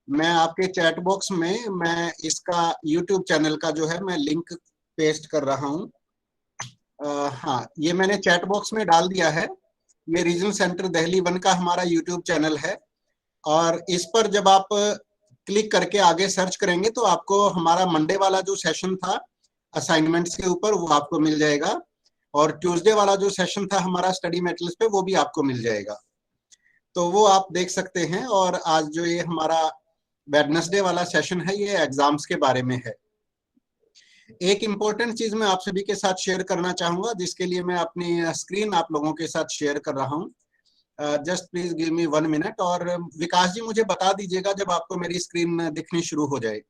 मैं आपके चैट बॉक्स में मैं इसका YouTube चैनल का जो है मैं लिंक पेस्ट कर रहा हूँ। हाँ, ये मैंने चैट बॉक्स में डाल दिया है। ये रीजनल सेंटर दिल्ली 1 का हमारा YouTube चैनल है, और इस पर जब आप क्लिक करके आगे सर्च करेंगे तो आपको हमारा मंडे वाला जो सेशन था असाइनमेंट्स के ऊपर वो आपको मिल जाएगा, और ट्यूसडे वाला जो सेशन था हमारा स्टडी मेटेरियल्स पे वो भी आपको मिल जाएगा, तो वो आप देख सकते हैं। और आज जो ये हमारा वेडनेसडे वाला सेशन है ये एग्जाम्स के बारे में है। एक इम्पोर्टेंट चीज मैं आप सभी के साथ शेयर करना चाहूंगा, जिसके लिए मैं अपनी स्क्रीन आप लोगों के साथ शेयर कर रहा हूँ। Just please give me 1 minute, और विकास जी मुझे बता दीजिएगा जब आपको मेरी स्क्रीन दिखनी शुरू हो जाए।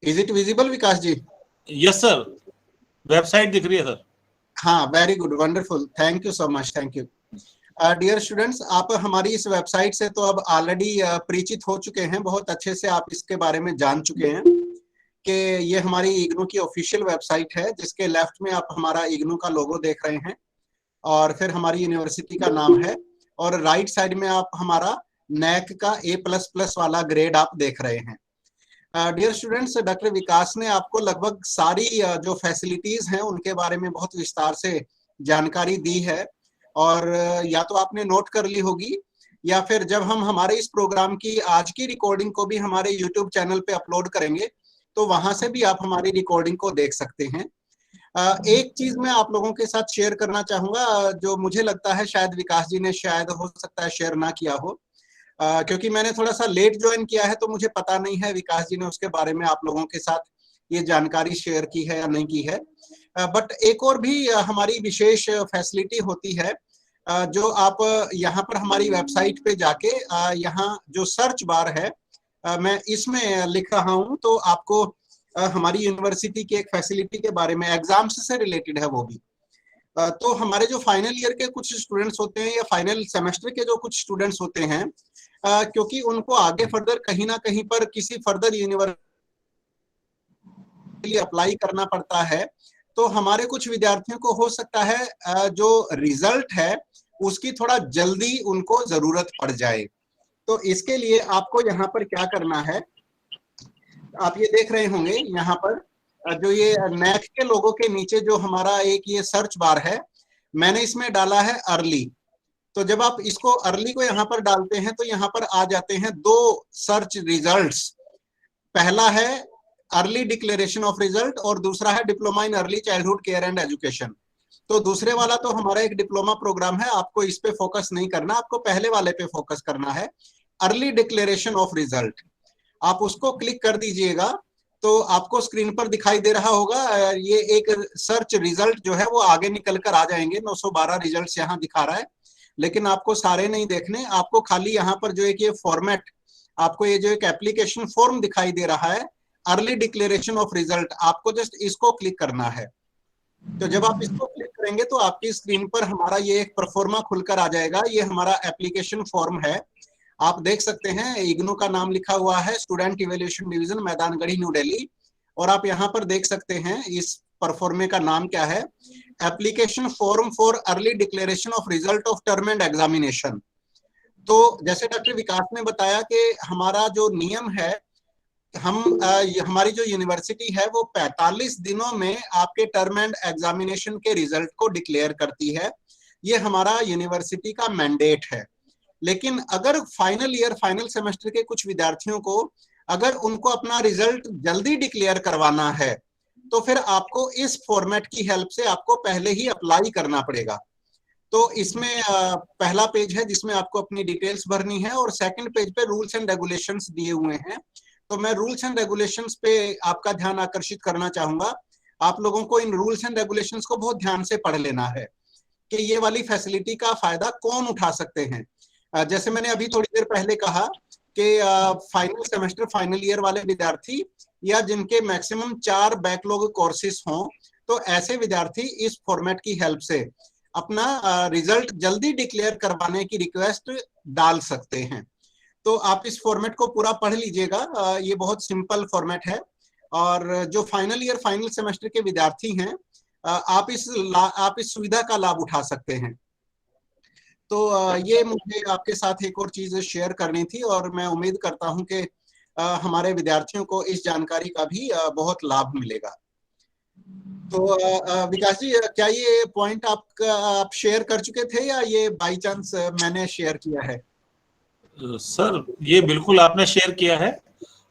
Is it visible Vikas ji? Yes sir, website दिख रही है सर। हाँ, very good, wonderful, thank you so much, thank you. Dear students, आप हमारी इस वेबसाइट से तो अब ऑलरेडी परिचित हो चुके हैं, बहुत अच्छे से आप इसके बारे में जान चुके हैं कि ये हमारी इग्नू की ऑफिशियल वेबसाइट है, जिसके लेफ्ट में आप हमारा इग्नू का लोगो देख रहे हैं और फिर हमारी यूनिवर्सिटी का नाम है, और राइट साइड में आप हमारा नैक का A++ वाला ग्रेड आप देख रहे हैं। डियर स्टूडेंट्स, डॉक्टर विकास ने आपको लगभग सारी जो फैसिलिटीज हैं उनके बारे में बहुत विस्तार से जानकारी दी है, और या तो आपने नोट कर ली होगी, या फिर जब हम हमारे इस प्रोग्राम की आज की रिकॉर्डिंग को भी हमारे यूट्यूब चैनल पे अपलोड करेंगे तो वहां से भी आप हमारी रिकॉर्डिंग को देख सकते हैं। एक चीज मैं आप लोगों के साथ शेयर करना चाहूंगा, जो मुझे लगता है शायद विकास जी ने शायद हो सकता है शेयर ना किया हो, क्योंकि मैंने थोड़ा सा लेट ज्वाइन किया है, तो मुझे पता नहीं है विकास जी ने उसके बारे में आप लोगों के साथ ये जानकारी शेयर की है या नहीं की है। बट एक और भी हमारी विशेष फैसिलिटी होती है, जो आप यहाँ पर हमारी वेबसाइट पे जाके यहाँ जो सर्च बार है मैं इसमें लिख रहा हूँ, तो आपको हमारी यूनिवर्सिटी की एक फैसिलिटी के बारे में, एग्जाम्स से रिलेटेड है वो भी। तो हमारे जो फाइनल ईयर के कुछ स्टूडेंट्स होते हैं या फाइनल सेमेस्टर के जो कुछ स्टूडेंट्स होते हैं, क्योंकि उनको आगे फर्दर कहीं ना कहीं पर किसी फर्दर यूनिवर्सिटी के लिए अप्लाई करना पड़ता है, तो हमारे कुछ विद्यार्थियों को हो सकता है जो रिजल्ट है उसकी थोड़ा जल्दी उनको जरूरत पड़ जाए। तो इसके लिए आपको यहाँ पर क्या करना है, आप ये देख रहे होंगे यहाँ पर जो ये नैक के लोगों के नीचे जो हमारा एक ये सर्च बार है, मैंने इसमें डाला है अर्ली। तो जब आप इसको अर्ली को यहाँ पर डालते हैं तो यहाँ पर आ जाते हैं दो सर्च रिजल्ट्स। पहला है अर्ली डिक्लेरेशन ऑफ रिजल्ट और दूसरा है diploma in early childhood care and education. तो दूसरे वाला तो हमारा एक डिप्लोमा प्रोग्राम है, आपको इस पे फोकस नहीं करना, आपको पहले वाले पे फोकस करना है, अर्ली डिक्लेरेशन ऑफ रिजल्ट। आप उसको क्लिक कर दीजिएगा तो आपको स्क्रीन पर दिखाई दे रहा होगा, ये एक सर्च रिजल्ट जो है वो आगे निकल कर आ जाएंगे। 912 रिजल्ट्स यहाँ दिखा रहा है, लेकिन आपको सारे नहीं देखने, आपको खाली यहाँ पर जो एक ये फॉर्मेट, आपको ये जो एक एप्लीकेशन फॉर्म दिखाई दे रहा है, अर्ली डिक्लेरेशन ऑफ रिजल्ट, आपको जस्ट इसको क्लिक करना है। तो जब आप इसको क्लिक करेंगे तो आपकी स्क्रीन पर हमारा ये एक परफॉर्मा खुलकर आ जाएगा। ये हमारा एप्लीकेशन फॉर्म है, आप देख सकते हैं इग्नू का नाम लिखा हुआ है, student evaluation division, Maidangarhi, new Delhi. और आप यहाँ पर देख सकते हैं इस परफॉर्मे का नाम क्या है, application form for early declaration of result of term and examination. तो जैसे डॉक्टर विकास ने बताया कि हमारा जो नियम है, हमारी जो यूनिवर्सिटी है वो 45 दिनों में आपके टर्म एंड एग्जामिनेशन के रिजल्ट को डिक्लेयर करती है। ये हमारा यूनिवर्सिटी का मैंडेट है। लेकिन अगर फाइनल ईयर, फाइनल सेमेस्टर के कुछ विद्यार्थियों को अगर उनको अपना रिजल्ट जल्दी डिक्लेयर करवाना है, तो फिर आपको इस फॉर्मेट की हेल्प से आपको पहले ही अप्लाई करना पड़ेगा। तो इसमें पहला पेज है जिसमें आपको अपनी डिटेल्स भरनी है, और सेकंड पेज पे रूल्स एंड रेगुलेशंस दिए हुए हैं। तो मैं रूल्स एंड रेगुलेशंस पे आपका ध्यान आकर्षित करना चाहूंगा। आप लोगों को इन रूल्स एंड रेगुलेशंस को बहुत ध्यान से पढ़ लेना है कि ये वाली फैसिलिटी का फायदा कौन उठा सकते हैं। जैसे मैंने अभी थोड़ी देर पहले कहा कि फाइनल सेमेस्टर, फाइनल ईयर वाले विद्यार्थी या जिनके मैक्सिमम 4 बैकलॉग कोर्सेज हों, तो ऐसे विद्यार्थी इस फॉर्मेट की हेल्प से अपना रिजल्ट जल्दी डिक्लेयर करवाने की रिक्वेस्ट डाल सकते हैं। तो आप इस फॉर्मेट को पूरा पढ़ लीजिएगा, ये बहुत सिंपल फॉर्मेट है। और जो फाइनल ईयर, फाइनल सेमेस्टर के विद्यार्थी हैं, आप इस सुविधा का लाभ उठा सकते हैं। तो ये मुझे आपके साथ एक और चीज शेयर करनी थी, और मैं उम्मीद करता हूं कि हमारे विद्यार्थियों को इस जानकारी का भी बहुत लाभ मिलेगा। तो विकास जी, क्या ये पॉइंट आप शेयर कर चुके थे या ये बाई चांस मैंने शेयर किया है? सर, ये बिल्कुल आपने शेयर किया है,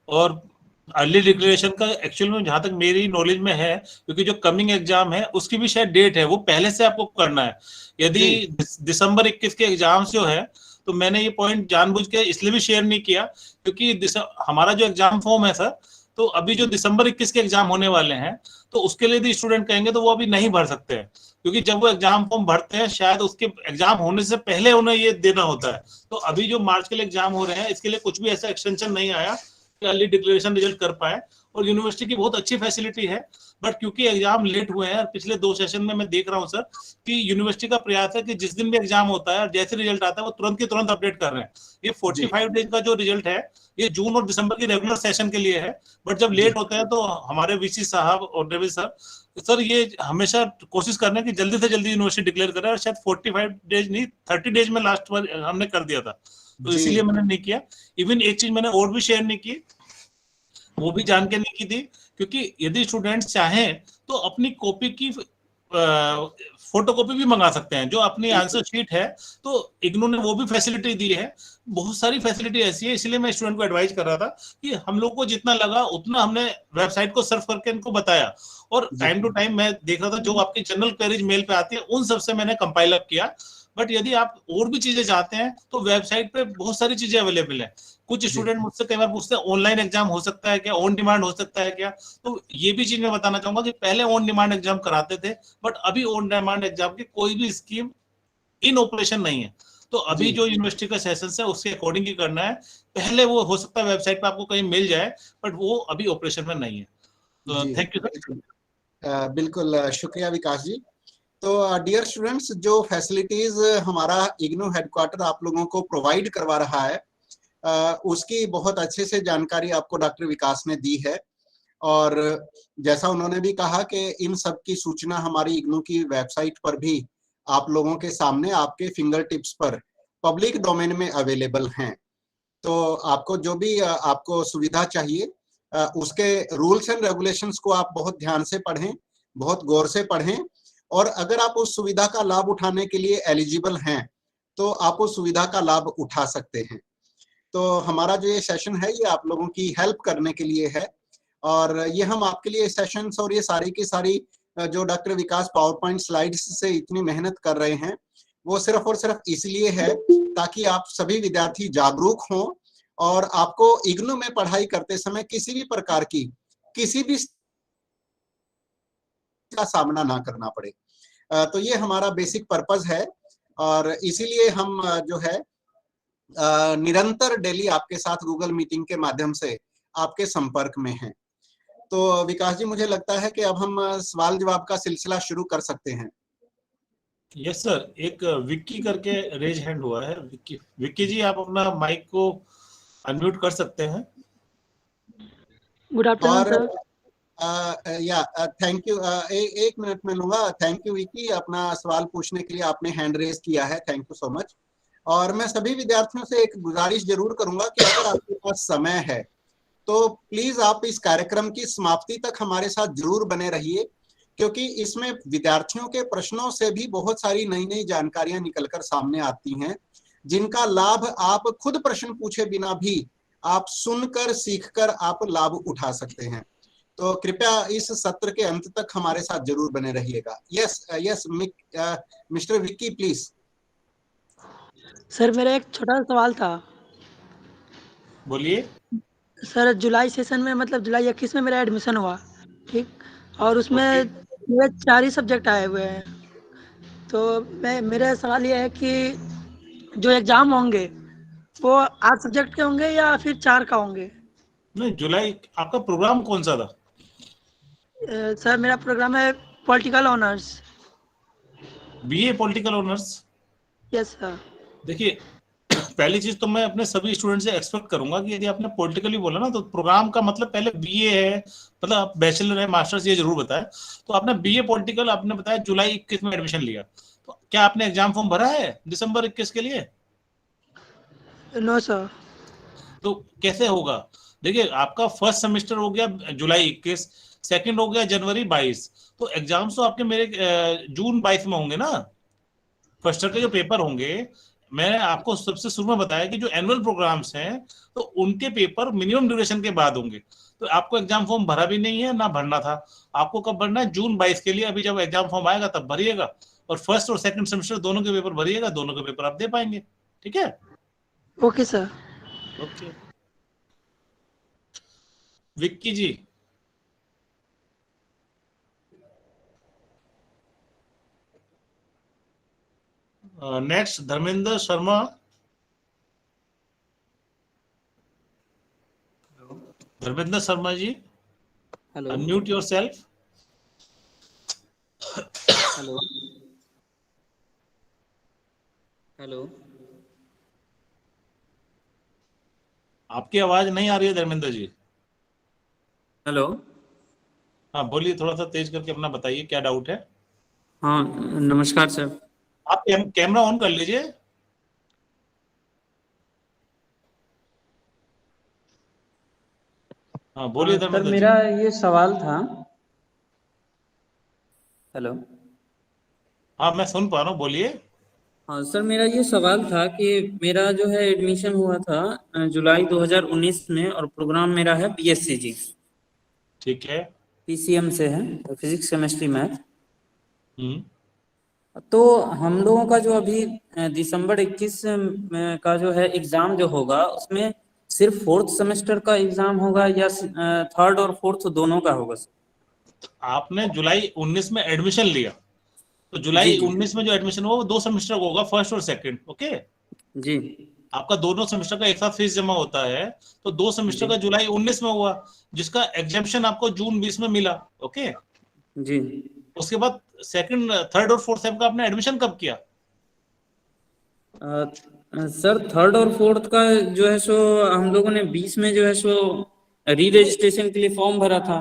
और अर्ली डिक्लेरेशन का एक्चुअल में जहां तक मेरी नॉलेज में है, क्योंकि जो कमिंग एग्जाम है उसकी भी शायद डेट है, वो पहले से आपको करना है। यदि दिसंबर 21 के एग्जाम जो है, तो मैंने ये पॉइंट जानबूझ के इसलिए भी शेयर नहीं किया क्योंकि हमारा जो एग्जाम फॉर्म है सर, तो अभी जो दिसंबर 21 के एग्जाम होने वाले हैं, तो उसके लिए यदि स्टूडेंट कहेंगे तो वो अभी नहीं भर सकते हैं, क्योंकि जब वो एग्जाम फॉर्म भरते हैं शायद उसके एग्जाम होने से पहले उन्हें ये देना होता है। तो अभी जो मार्च के लिए एग्जाम हो रहे हैं, इसके लिए कुछ भी ऐसा एक्सटेंशन नहीं आया कि अर्ली डिक्लेरेशन रिजल्ट कर पाए, और यूनिवर्सिटी की बहुत अच्छी फैसिलिटी है, बट क्योंकि एग्जाम लेट हुए हैं, पिछले 2 सेशन में मैं देख रहा हूँ सर कि यूनिवर्सिटी का प्रयास है कि जिस दिन भी एग्जाम होता है जैसे रिजल्ट आता है वो तुरंत की तुरंत अपडेट कर रहे हैं। ये 45 डेज का जो रिजल्ट है ये जून और दिसंबर की रेगुलर सेशन के लिए है, बट जब लेट होते हैं तो हमारे वीसी साहब और डेविड सर ये हमेशा कोशिश कर रहे हैं कि जल्दी से जल्दी यूनिवर्सिटी डिक्लेयर करें, और शायद 45 डेज नहीं 30 डेज में लास्ट बार हमने कर दिया था, तो इसीलिए मैंने नहीं किया। इवन एक चीज मैंने और भी शेयर नहीं की, वो भी जान के नहीं की थी, क्योंकि यदि स्टूडेंट्स चाहें तो अपनी कॉपी की फोटोकॉपी भी मंगा सकते हैं, जो अपनी आंसर शीट है तो इग्नू ने वो भी फैसिलिटी दी है। बहुत सारी फैसिलिटी ऐसी है, इसलिए मैं स्टूडेंट को एडवाइस कर रहा था कि हम लोग को जितना लगा उतना हमने वेबसाइट को सर्फ करके इनको बताया, और टाइम टू टाइम मैं देख रहा था जो आपकी जनरल क्वेरीज मेल पे आती है उन सबसे मैंने कंपाइल अप किया। बट यदि आप और भी चीजें चाहते हैं तो वेबसाइट पे बहुत सारी चीजें अवेलेबल है। कुछ स्टूडेंट मुझसे कई बार पूछते हैं ऑनलाइन एग्जाम हो सकता है क्या, ऑन डिमांड हो सकता है क्या, तो ये भी चीज मैं बताना चाहूंगा कि पहले ऑन डिमांड एग्जाम कराते थे, बट अभी ऑन डिमांड एग्जाम की कोई भी स्कीम इन ऑपरेशन नहीं है। तो अभी जो यूनिवर्सिटी का सेशन है उसके अकॉर्डिंग ही करना है। पहले वो हो सकता है वेबसाइट पे आपको कहीं मिल जाए, बट वो अभी ऑपरेशन में नहीं है। तो थैंक यू सर। बिल्कुल शुक्रिया विकास जी। तो डियर स्टूडेंट्स, जो फैसिलिटीज हमारा इग्नू हेडक्वार्टर आप लोगों को प्रोवाइड करवा रहा है उसकी बहुत अच्छे से जानकारी आपको डॉक्टर विकास ने दी है, और जैसा उन्होंने भी कहा कि इन सब की सूचना हमारी इग्नू की वेबसाइट पर भी आप लोगों के सामने आपके फिंगर टिप्स पर पब्लिक डोमेन में अवेलेबल हैं। तो आपको जो भी आपको सुविधा चाहिए उसके रूल्स एंड रेगुलेशंस को आप बहुत ध्यान से पढ़ें, बहुत गौर से पढ़ें, और अगर आप उस सुविधा का लाभ उठाने के लिए एलिजिबल हैं तो आप उस सुविधा का लाभ उठा सकते हैं। तो हमारा जो ये सेशन है ये आप लोगों की हेल्प करने के लिए है, और ये हम आपके लिए सेशंस और ये सारी की सारी जो डॉक्टर विकास पावर पॉइंट स्लाइड्स से इतनी मेहनत कर रहे हैं वो सिर्फ और सिर्फ इसलिए है ताकि आप सभी विद्यार्थी जागरूक हों और आपको इग्नू में पढ़ाई करते समय किसी भी प्रकार की किसी भी का सामना ना करना पड़े। तो ये हमारा बेसिक पर्पस है, और इसीलिए हम जो है निरंतर डेली आपके साथ गूगल मीटिंग के माध्यम से आपके संपर्क में हैं। तो विकास जी, मुझे लगता है कि अब हम सवाल जवाब का सिलसिला शुरू कर सकते हैं। यस सर, एक विक्की करके रेज हैंड हुआ है। विक्की जी, आप अपना माइक को अनम्यूट कर सकते हैं। Good afternoon sir. Thank you. एक मिनट में लूंगा। थैंक यू विक्की, अपना सवाल पूछने के लिए आपने हैंड रेज किया है, थैंक यू सो मच। और मैं सभी विद्यार्थियों से एक गुजारिश जरूर करूंगा कि अगर आपके पास समय है तो प्लीज आप इस कार्यक्रम की समाप्ति तक हमारे साथ जरूर बने रहिए, क्योंकि इसमें विद्यार्थियों के प्रश्नों से भी बहुत सारी नई नई जानकारियां निकलकर सामने आती हैं, जिनका लाभ आप खुद प्रश्न पूछे बिना भी आप सुनकर सीखकर आप लाभ उठा सकते हैं। तो कृपया इस सत्र के अंत तक हमारे साथ जरूर बने रहिएगा। Yes mister Vicky please. Sir मेरा एक छोटा सा सवाल था। बोलिए सर जुलाई सेशन में मतलब जुलाई 21 में मेरा एडमिशन हुआ, ठीक, और उसमें मेरे 4 ही सब्जेक्ट आए हुए हैं। तो मेरा सवाल ये है कि जो एग्जाम होंगे वो 8 सब्जेक्ट के होंगे या फिर 4 का होंगे? नहीं, जुलाई आपका प्रोग्राम कौन सा था? सर मेरा प्रोग्राम है political honours. BA political honours. Yes sir. देखिए, पहली चीज तो मैं अपने सभी स्टूडेंट से एक्सपेक्ट करूंगा कि यदि आपने पॉलिटिकली बोला ना तो प्रोग्राम का मतलब पहले बीए है, मतलब आप बैचलर है, मास्टर्स, ये जरूर बताएं। तो आपने बीए पॉलिटिकल आपने बताया जुलाई 21 में एडमिशन लिया, तो क्या आपने एग्जाम फॉर्म भरा है दिसंबर 21 के लिए? No sir. तो कैसे होगा? देखिए, आपका फर्स्ट सेमेस्टर हो गया जुलाई 21, सेकंड हो गया जनवरी 22, तो एग्जाम्स तो आपके मेरे जून 22 में होंगे ना। फर्स्ट ईयर के जो पेपर होंगे, मैंने आपको सबसे शुरू में बताया कि जो एनुअल प्रोग्राम्स हैं तो उनके पेपर मिनिमम ड्यूरेशन के बाद होंगे। तो आपको एग्जाम फॉर्म भरा भी नहीं है ना भरना था। आपको कब भरना है? जून 22 के लिए। अभी जब एग्जाम फॉर्म आएगा तब भरिएगा, और फर्स्ट और सेकंड सेमेस्टर दोनों के पेपर भरिएगा, दोनों के पेपर आप दे पाएंगे। ठीक है? Okay sir. Okay Vicky ji. Next Dharmendra Sharma. Dharmendra Sharma ji. Hello unmute yourself. Hello hello आपकी आवाज नहीं आ रही है धर्मेंद्र जी। हेलो। हाँ बोलिए, थोड़ा सा तेज करके अपना बताइए, क्या डाउट है। हाँ नमस्कार सर। आप कैमरा ऑन कर लीजिए। हाँ बोलिए सर धर्मेंद्र जी। मेरा ये सवाल था। हेलो। हाँ मैं सुन पा रहा हूँ, बोलिए। हाँ सर मेरा ये सवाल था कि मेरा जो है एडमिशन हुआ था जुलाई 2019 में, और प्रोग्राम मेरा है बीएससी जी, ठीक है। पीसीएम से है, फिजिक्स केमिस्ट्री मैथ। हम्म। तो हम लोगों का जो अभी दिसंबर 21 का जो है एग्जाम जो होगा, उसमें सिर्फ फोर्थ सेमेस्टर का एग्जाम होगा या थर्ड और फोर्थ दोनों का होगा सर? आपने जुलाई 19 में एडमिशन लिया, तो जी जुलाई जी 19 में जो एडमिशन हुआ वो 2 सेमेस्टर का होगा, फर्स्ट और सेकंड। ओके। जी आपका दोनों सेमेस्टर का एक साथ फीस जमा होता है, तो 2 सेमेस्टर जी का जुलाई 19 में हुआ, जिसका एग्जामिशन आपको जून 20 में मिला। ओके। जी। उसके बाद सेकंड, थर्ड और फोर्थ सेम का आपने एडमिशन कब किया। सर थर्ड और फोर्थ का जो है सो हम लोगों ने 20 में जो है सो री रजिस्ट्रेशन के लिए फॉर्म भरा था।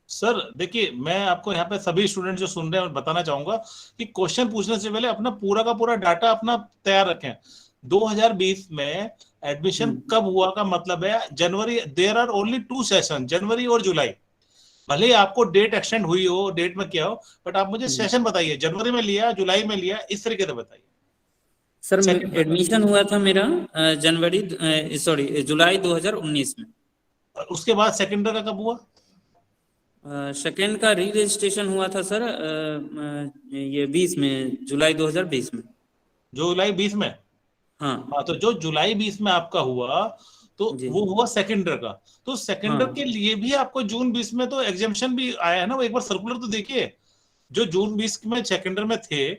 सर देखिए, मैं आपको यहाँ पे सभी स्टूडेंट जो सुन रहे हैं बताना चाहूंगा कि क्वेश्चन पूछने से पहले अपना पूरा का पूरा डाटा अपना तैयार रखें। 2020 में एडमिशन कब हुआ का मतलब है जनवरी। देयर आर ओनली 2 सेशन, जनवरी और जुलाई। भले ही आपको डेट एक्सटेंड हुई हो, डेट में क्या हो, बट आप मुझे सेशन बताइए, जनवरी में लिया, जुलाई में लिया, इस तरीके से बताइए। सर सेकंड में, एडमिशन हुआ था मेरा जुलाई 2019 में। उसके बाद सेकंड का कब हुआ। सेकेंड का री रजिस्ट्रेशन हुआ था सर ये 20 में, जुलाई 2020 में। जुलाई 20 में। हाँ हाँ, तो जो जुलाई 20 में आपका हुआ, तो जी वो हुआ सेकेंडर का। तो सेकेंडर के हाँ लिए भी आपको जून 20 में तो एग्जामिशन भी आया है ना, वो एक बार सर्कुलर तो देखिए। जो जून 20 में सेकेंडर में थे,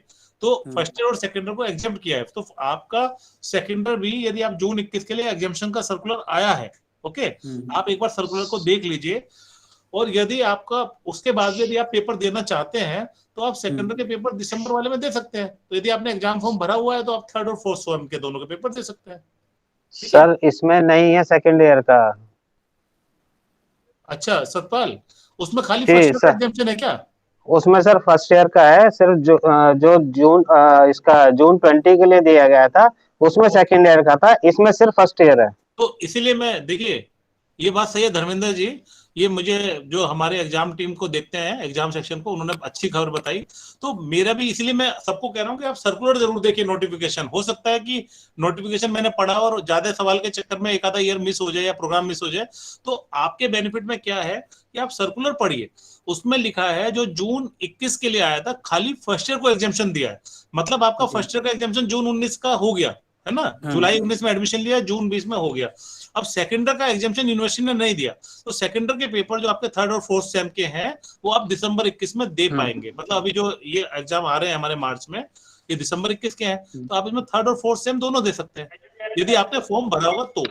तो हाँ फर्स्ट ईयर और सेकेंडर को एग्जाम किया है, तो आपका सेकेंडर भी, यदि आप जून 21 के लिए एग्जामिशन का सर्कुलर आया है, ओके, आप एक बार सर्कुलर को देख लीजिए। और यदि आपका उसके बाद भी यदि आप पेपर देना चाहते हैं, तो आप सेकेंडर के पेपर दिसंबर वाले में दे सकते हैं। तो यदि आपने एग्जाम फॉर्म भरा हुआ है, तो आप थर्ड और फोर्थ सेम के दोनों के पेपर दे सकते हैं। ठीक है। सर इसमें नहीं है सेकंड ईयर का। अच्छा सतपाल, उसमें खाली जी फर्स्ट ईयर का सर, एग्जामिशन है क्या। उसमें सर फर्स्ट ईयर का है सिर्फ, जो जून इसका जून 20 के लिए दिया गया था, उसमें सेकंड ईयर का था, इसमें सिर्फ फर्स्ट ईयर है। तो इसीलिए मैं, देखिए ये बात सही है धर्मेंद्र जी, ये मुझे जो हमारे एग्जाम टीम को देखते हैं, एग्जाम सेक्शन को, उन्होंने अच्छी खबर बताई। तो मेरा भी, इसलिए मैं सबको कह रहा हूं कि आप सर्कुलर जरूर देखिए, नोटिफिकेशन। हो सकता है कि नोटिफिकेशन मैंने पढ़ा और ज्यादा सवाल के चक्कर में एक आधा ईयर मिस हो जाए या प्रोग्राम मिस हो जाए। तो आपके बेनिफिट में क्या है कि आप सर्कुलर पढ़िए। उसमें लिखा है जो जून 21 के लिए आया था, खाली फर्स्ट ईयर को एग्जामिशन दिया है, मतलब आपका फर्स्ट ईयर का एग्जामिशन जून 19 का हो गया है ना। हाँ जुलाई 19 में एडमिशन लिया, जून 20 में हो गया। अब सेकेंडर का एग्जामिशन यूनिवर्सिटी ने नहीं दिया, तो सेकेंडर के पेपर जो आपके थर्ड और फोर्थ सेम के हैं, वो आप दिसंबर 21 में दे पाएंगे। मतलब अभी जो ये एग्जाम आ रहे हैं हमारे मार्च में, ये दिसंबर 21 के हैं, तो आप इसमें थर्ड और फोर्थ सेम दोनों दे सकते हैं, यदि आपने फॉर्म भरा होगा तो।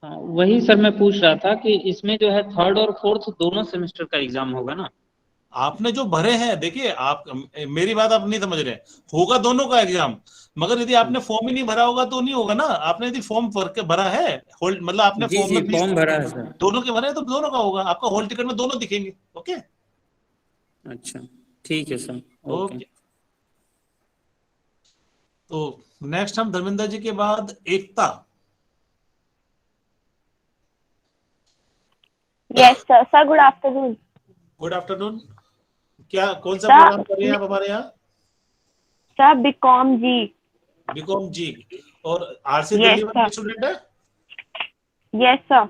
हाँ, वही सर मैं पूछ रहा था कि इसमें जो है थर्ड और फोर्थ दोनों सेमेस्टर का एग्जाम होगा ना। आपने जो भरे हैं, देखिए आप, मेरी बात आप नहीं समझ रहे हैं, होगा दोनों का एग्जाम, मगर यदि आपने फॉर्म ही नहीं भरा होगा तो नहीं होगा ना। आपने यदि फॉर्म भर के भरा है, होल्ड मतलब आपने जी फॉर्म जी में फीस फॉर्म भरा है सर। दोनों के भरे हैं, तो दोनों का होगा, आपका हॉल टिकट में दोनों दिखेंगे। ओके। अच्छा ठीक है सर। ओके। ओके। तो नेक्स्ट हम धर्मेंद्र जी के बाद एकता। Yes, sir. Sir, good afternoon. Good afternoon. क्या, कौन सा Sir, प्रोग्राम कर रहे हैं आप हमारे यहाँ। sir, BCom G. बीकॉम जी। और आरसी Yes, दिल्ली वाले sir. स्टूडेंट है। Yes, sir.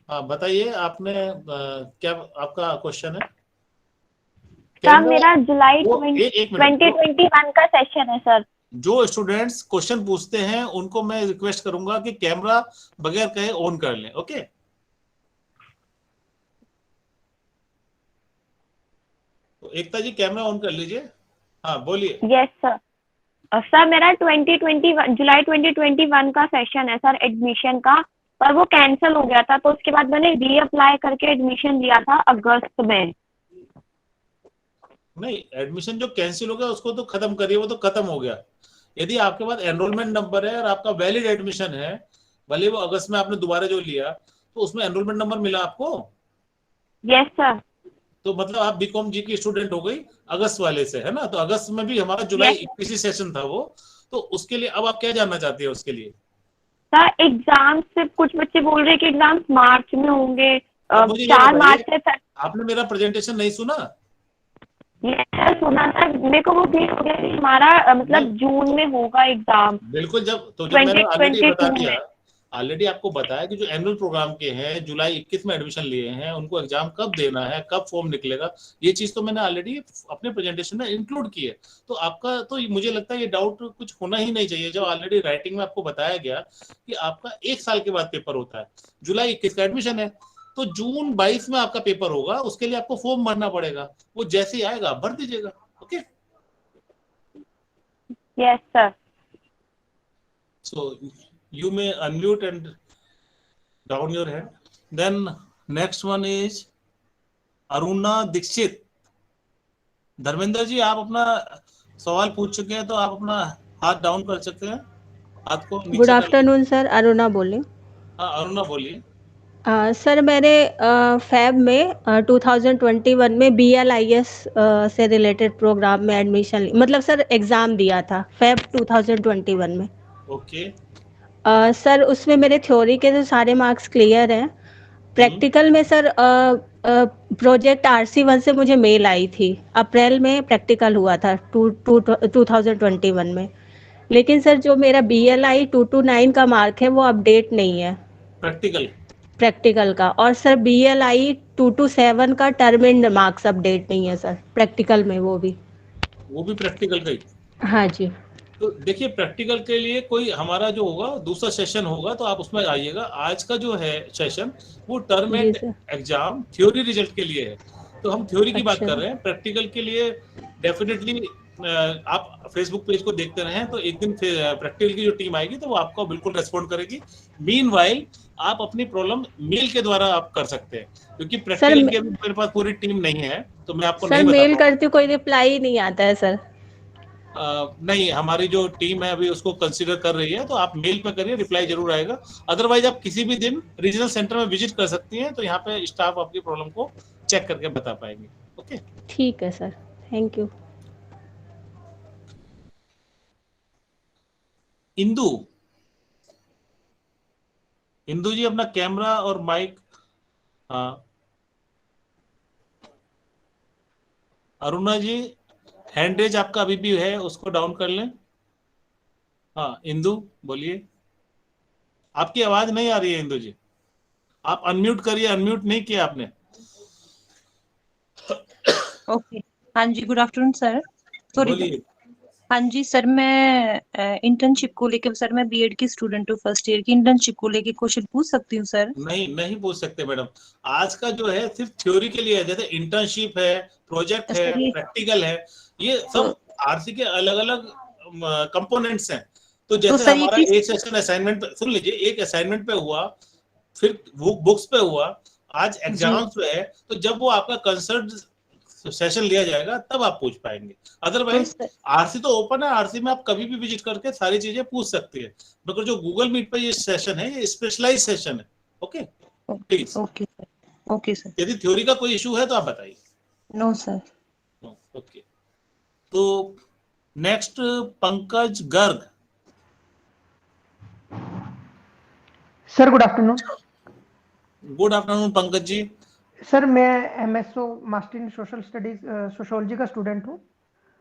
हाँ बताइए, आपने क्या आपका क्वेश्चन है। सर कैमरा, मेरा जुलाई वो एक मिनट, 2021 का सेशन है सर। जो स्टूडेंट्स क्वेश्चन पूछते हैं उनको मैं रिक्वेस्ट करूंगा कि कैमरा बगैर कहे ऑन कर लें। ओके। तो एकता जी कैमरा ऑन कर लीजिए। हाँ बोलिए। Yes sir. सर मेरा 2021 जुलाई 2021 का सेशन है सर, एडमिशन का। पर वो कैंसिल हो गया था, तो उसके बाद मैंने रीअप्लाई करके एडमिशन लिया था अगस्त में। नहीं, एडमिशन जो कैंसिल हो गया उसको तो खत्म करिए, वो तो खत्म हो गया। यदि आपके पास एनरोलमेंट नंबर है और आपका वैलिड एडमिशन है, भले वो अगस्त में आपने दोबारा जो लिया, तो उसमें एनरोलमेंट नंबर मिला आपको? Yes sir. तो मतलब आप बीकॉम जी की स्टूडेंट हो गई अगस्त वाले से, है ना? तो अगस्त में भी हमारा जुलाई 21 सेशन था वो, तो उसके लिए अब आप क्या जानना चाहती है उसके लिए? सर एग्जाम से कुछ बच्चे बोल रहे हैं कि एग्जाम मार्च में होंगे, मुझे ये 4 मार्च बताइए, से। आपने मेरा प्रेजेंटेशन नहीं सुना? ये सर सुना था, मेरे को वो भी हो गया कि हमारा मतलब जून में होगा एग्जाम। बिल्कुल, जब मैंने ऑलरेडी बता 2022 दिया, में। ऑलरेडी आपको बताया कि जो एनुअल प्रोग्राम के हैं जुलाई 21 में एडमिशन लिए हैं, उनको एग्जाम कब देना है, कब फॉर्म निकलेगा, ये चीज तो मैंने ऑलरेडी अपने प्रेजेंटेशन में इंक्लूड की है। तो आपका तो मुझे लगता है ये डाउट कुछ होना ही नहीं चाहिए, जब ऑलरेडी राइटिंग में आपको बताया गया कि आपका 1 साल के बाद पेपर होता है। जुलाई 21 का एडमिशन है, तो जून 22 में आपका पेपर होगा, उसके लिए आपको फॉर्म भरना पड़ेगा, वो जैसे ही आएगा आप भर दीजिएगा। Okay, yes sir. so you may unmute and down your head. Then next one is Aruna Dixit. Dharmendra ji, आप अपना सवाल पूछ चुके हैं, तो आप अपना हाथ डाउन कर सकते हैं, हाथ को नीचे गुड कर। आफ्टरनून सर, अरुणा बोलिए। हाँ अरुणा बोलिए। सर मैंने फैब में 2021 में BLIS से रिलेटेड प्रोग्राम में एडमिशन मतलब सर एग्ज़ाम दिया था फैब 2021 में। ओके। सर उसमें मेरे थ्योरी के तो सारे मार्क्स क्लियर हैं। प्रैक्टिकल में सर प्रोजेक्ट RC1 से मुझे मेल आई थी, अप्रैल में प्रैक्टिकल हुआ था 2021 में, लेकिन सर जो मेरा BLI 229 का मार्क है वो अपडेट नहीं है प्रैक्टिकल का, और सर BLI 227 का टर्म एंड मार्क्स अपडेट नहीं है सर प्रैक्टिकल में, वो भी प्रैक्टिकल का ही। हाँ जी। तो देखिए, प्रैक्टिकल के लिए कोई हमारा जो होगा दूसरा सेशन होगा, तो आप उसमें आइएगा। आज का जो है सेशन वो term end exam theory result के लिए है, तो हम थ्योरी की बात कर रहे हैं। प्रैक्टिकल के लिए डेफिनेटली आप फेसबुक पेज को देखते रहें, तो एक दिन प्रैक्टिकल की जो टीम आएगी तो वो आपको बिल्कुल रेस्पॉन्ड करेगी। मीनवाइल आप अपनी प्रॉब्लम मेल के द्वारा आप कर सकते हैं, क्योंकि प्रैक्टिकल के मेरे पास पूरी टीम नहीं है, तो मैं आपको नहीं बता पाऊंगा। मेल करती हूँ, कोई रिप्लाई नहीं आता है सर। नहीं, हमारी जो टीम है अभी उसको कंसीडर कर रही है, तो आप मेल पे करिए, रिप्लाई जरूर आएगा। अदरवाइज आप किसी भी दिन रीजनल सेंटर में विजिट कर सकती हैं, तो यहाँ पे स्टाफ आपकी प्रॉब्लम को चेक करके बता पाएंगे। ओके, ठीक है सर, थैंक यू। इंदू जी, अपना कैमरा और माइक। हाँ अरुणा जी, हैंड रेज आपका अभी भी है, उसको डाउन कर लें। हाँ इंदू बोलिए, आपकी आवाज नहीं आ रही है इंदू जी, आप अनम्यूट करिए, अनम्यूट नहीं किया आपने। ओके, हाँ जी, गुड आफ्टरनून सर। बोलिए। हाँ जी सर, मैं इंटर्नशिप को लेकर, सर मैं बीएड की स्टूडेंट हूँ, फर्स्ट ईयर की। इंटर्नशिप को लेकर क्वेश्चन पूछ सकती हूँ सर? नहीं पूछ सकते मैडम, आज का जो है सिर्फ थ्योरी के लिए है। जैसे इंटर्नशिप है, प्रोजेक्ट है, प्रैक्टिकल है, ये सब आरसी के अलग अलग कंपोनेंट्स हैं। तो जैसे हमारा एक सेशन असाइनमेंट पे, सुन लीजिए, एक असाइनमेंट पे हुआ, फिर बुक्स पे हुआ, आज एग्जाम्स पे है, तो जब वो आपका कंसर्न सेशन लिया जाएगा तब आप पूछ पाएंगे। अदरवाइज आरसी तो ओपन है, आरसी में आप कभी भी विजिट करके सारी चीजें पूछ सकती है, मगर जो गूगल मीट पे ये सेशन है ये स्पेशलाइज सेशन है। Okay please. Okay sir. यदि थ्योरी का कोई इशू है तो आप बताइए। No sir. ओके, तो next Pankaj Garg. Sir good afternoon. Good afternoon Pankaj ji. Sir मैं MSO master in social studies sociology का स्टूडेंट हूँ,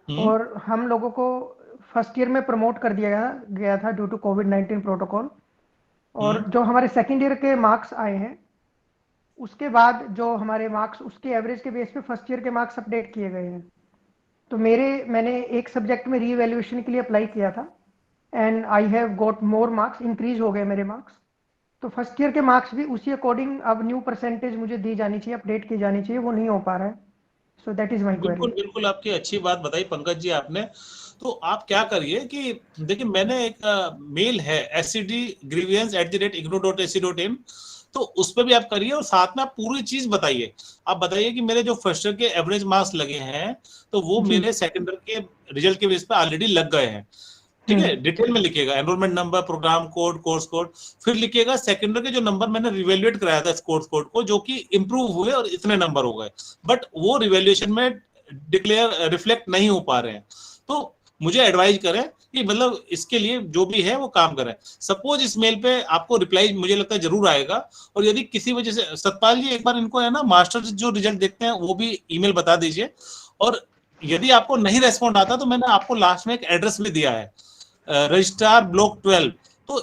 और हम लोगों को फर्स्ट ईयर में प्रमोट कर दिया गया था ड्यू टू कोविड-19 प्रोटोकॉल, और जो हमारे सेकेंड ईयर के मार्क्स आए हैं उसके बाद जो हमारे मार्क्स उसके एवरेज के बेस पे फर्स्ट ईयर के मार्क्स अपडेट किए गए हैं। तो मैंने एक सब्जेक्ट में रीवैल्यूएशन के लिए अप्लाई किया था, and I have got more marks, increase हो गए मेरे मार्क्स। तो फर्स्ट ईयर के मार्क्स भी उसी अकॉर्डिंग अब न्यू परसेंटेज मुझे दी जानी चाहिए, अपडेट की जानी चाहिए, वो नहीं हो पा रहा है। So that is my query. बिल्कुल आपकी अच्छी बात बताई पंकज जी आपने। तो आप क्या करिए कि देखिए मैंने एक मेल है scd@igno.ac.in, तो उस पर भी आप करिए और साथ में आप पूरी चीज बताइए। आप बताइए कि मेरे जो फर्स्ट ईयर के एवरेज मार्क्स लगे हैं तो वो मेरे सेकंड ईयर के रिजल्ट के बेस पे ऑलरेडी लग गए हैं, ठीक है। डिटेल में लिखिएगा enrolment number, programme code, course code, फिर लिखिएगा सेकंड ईयर के जो नंबर मैंने रिवैल्यूएट कराया था कोर्स कोड को, जो कि इंप्रूव हुए और इतने नंबर हो गए, बट वो रिवैल्यूएशन में डिक्लेयर रिफ्लेक्ट नहीं हो पा रहे हैं। तो मुझे एडवाइज करें कि मतलब इसके लिए जो भी है वो काम करें। सपोज इस मेल पे आपको रिप्लाई मुझे लगता है जरूर आएगा, और यदि किसी वजह से सतपाल जी एक बार इनको है ना मास्टर्स जो रिजल्ट देखते हैं वो भी ईमेल बता दीजिए, और यदि आपको नहीं रेस्पॉन्ड आता तो मैंने आपको लास्ट में एक एड्रेस भी दिया है, रजिस्ट्रार ब्लॉक 12, तो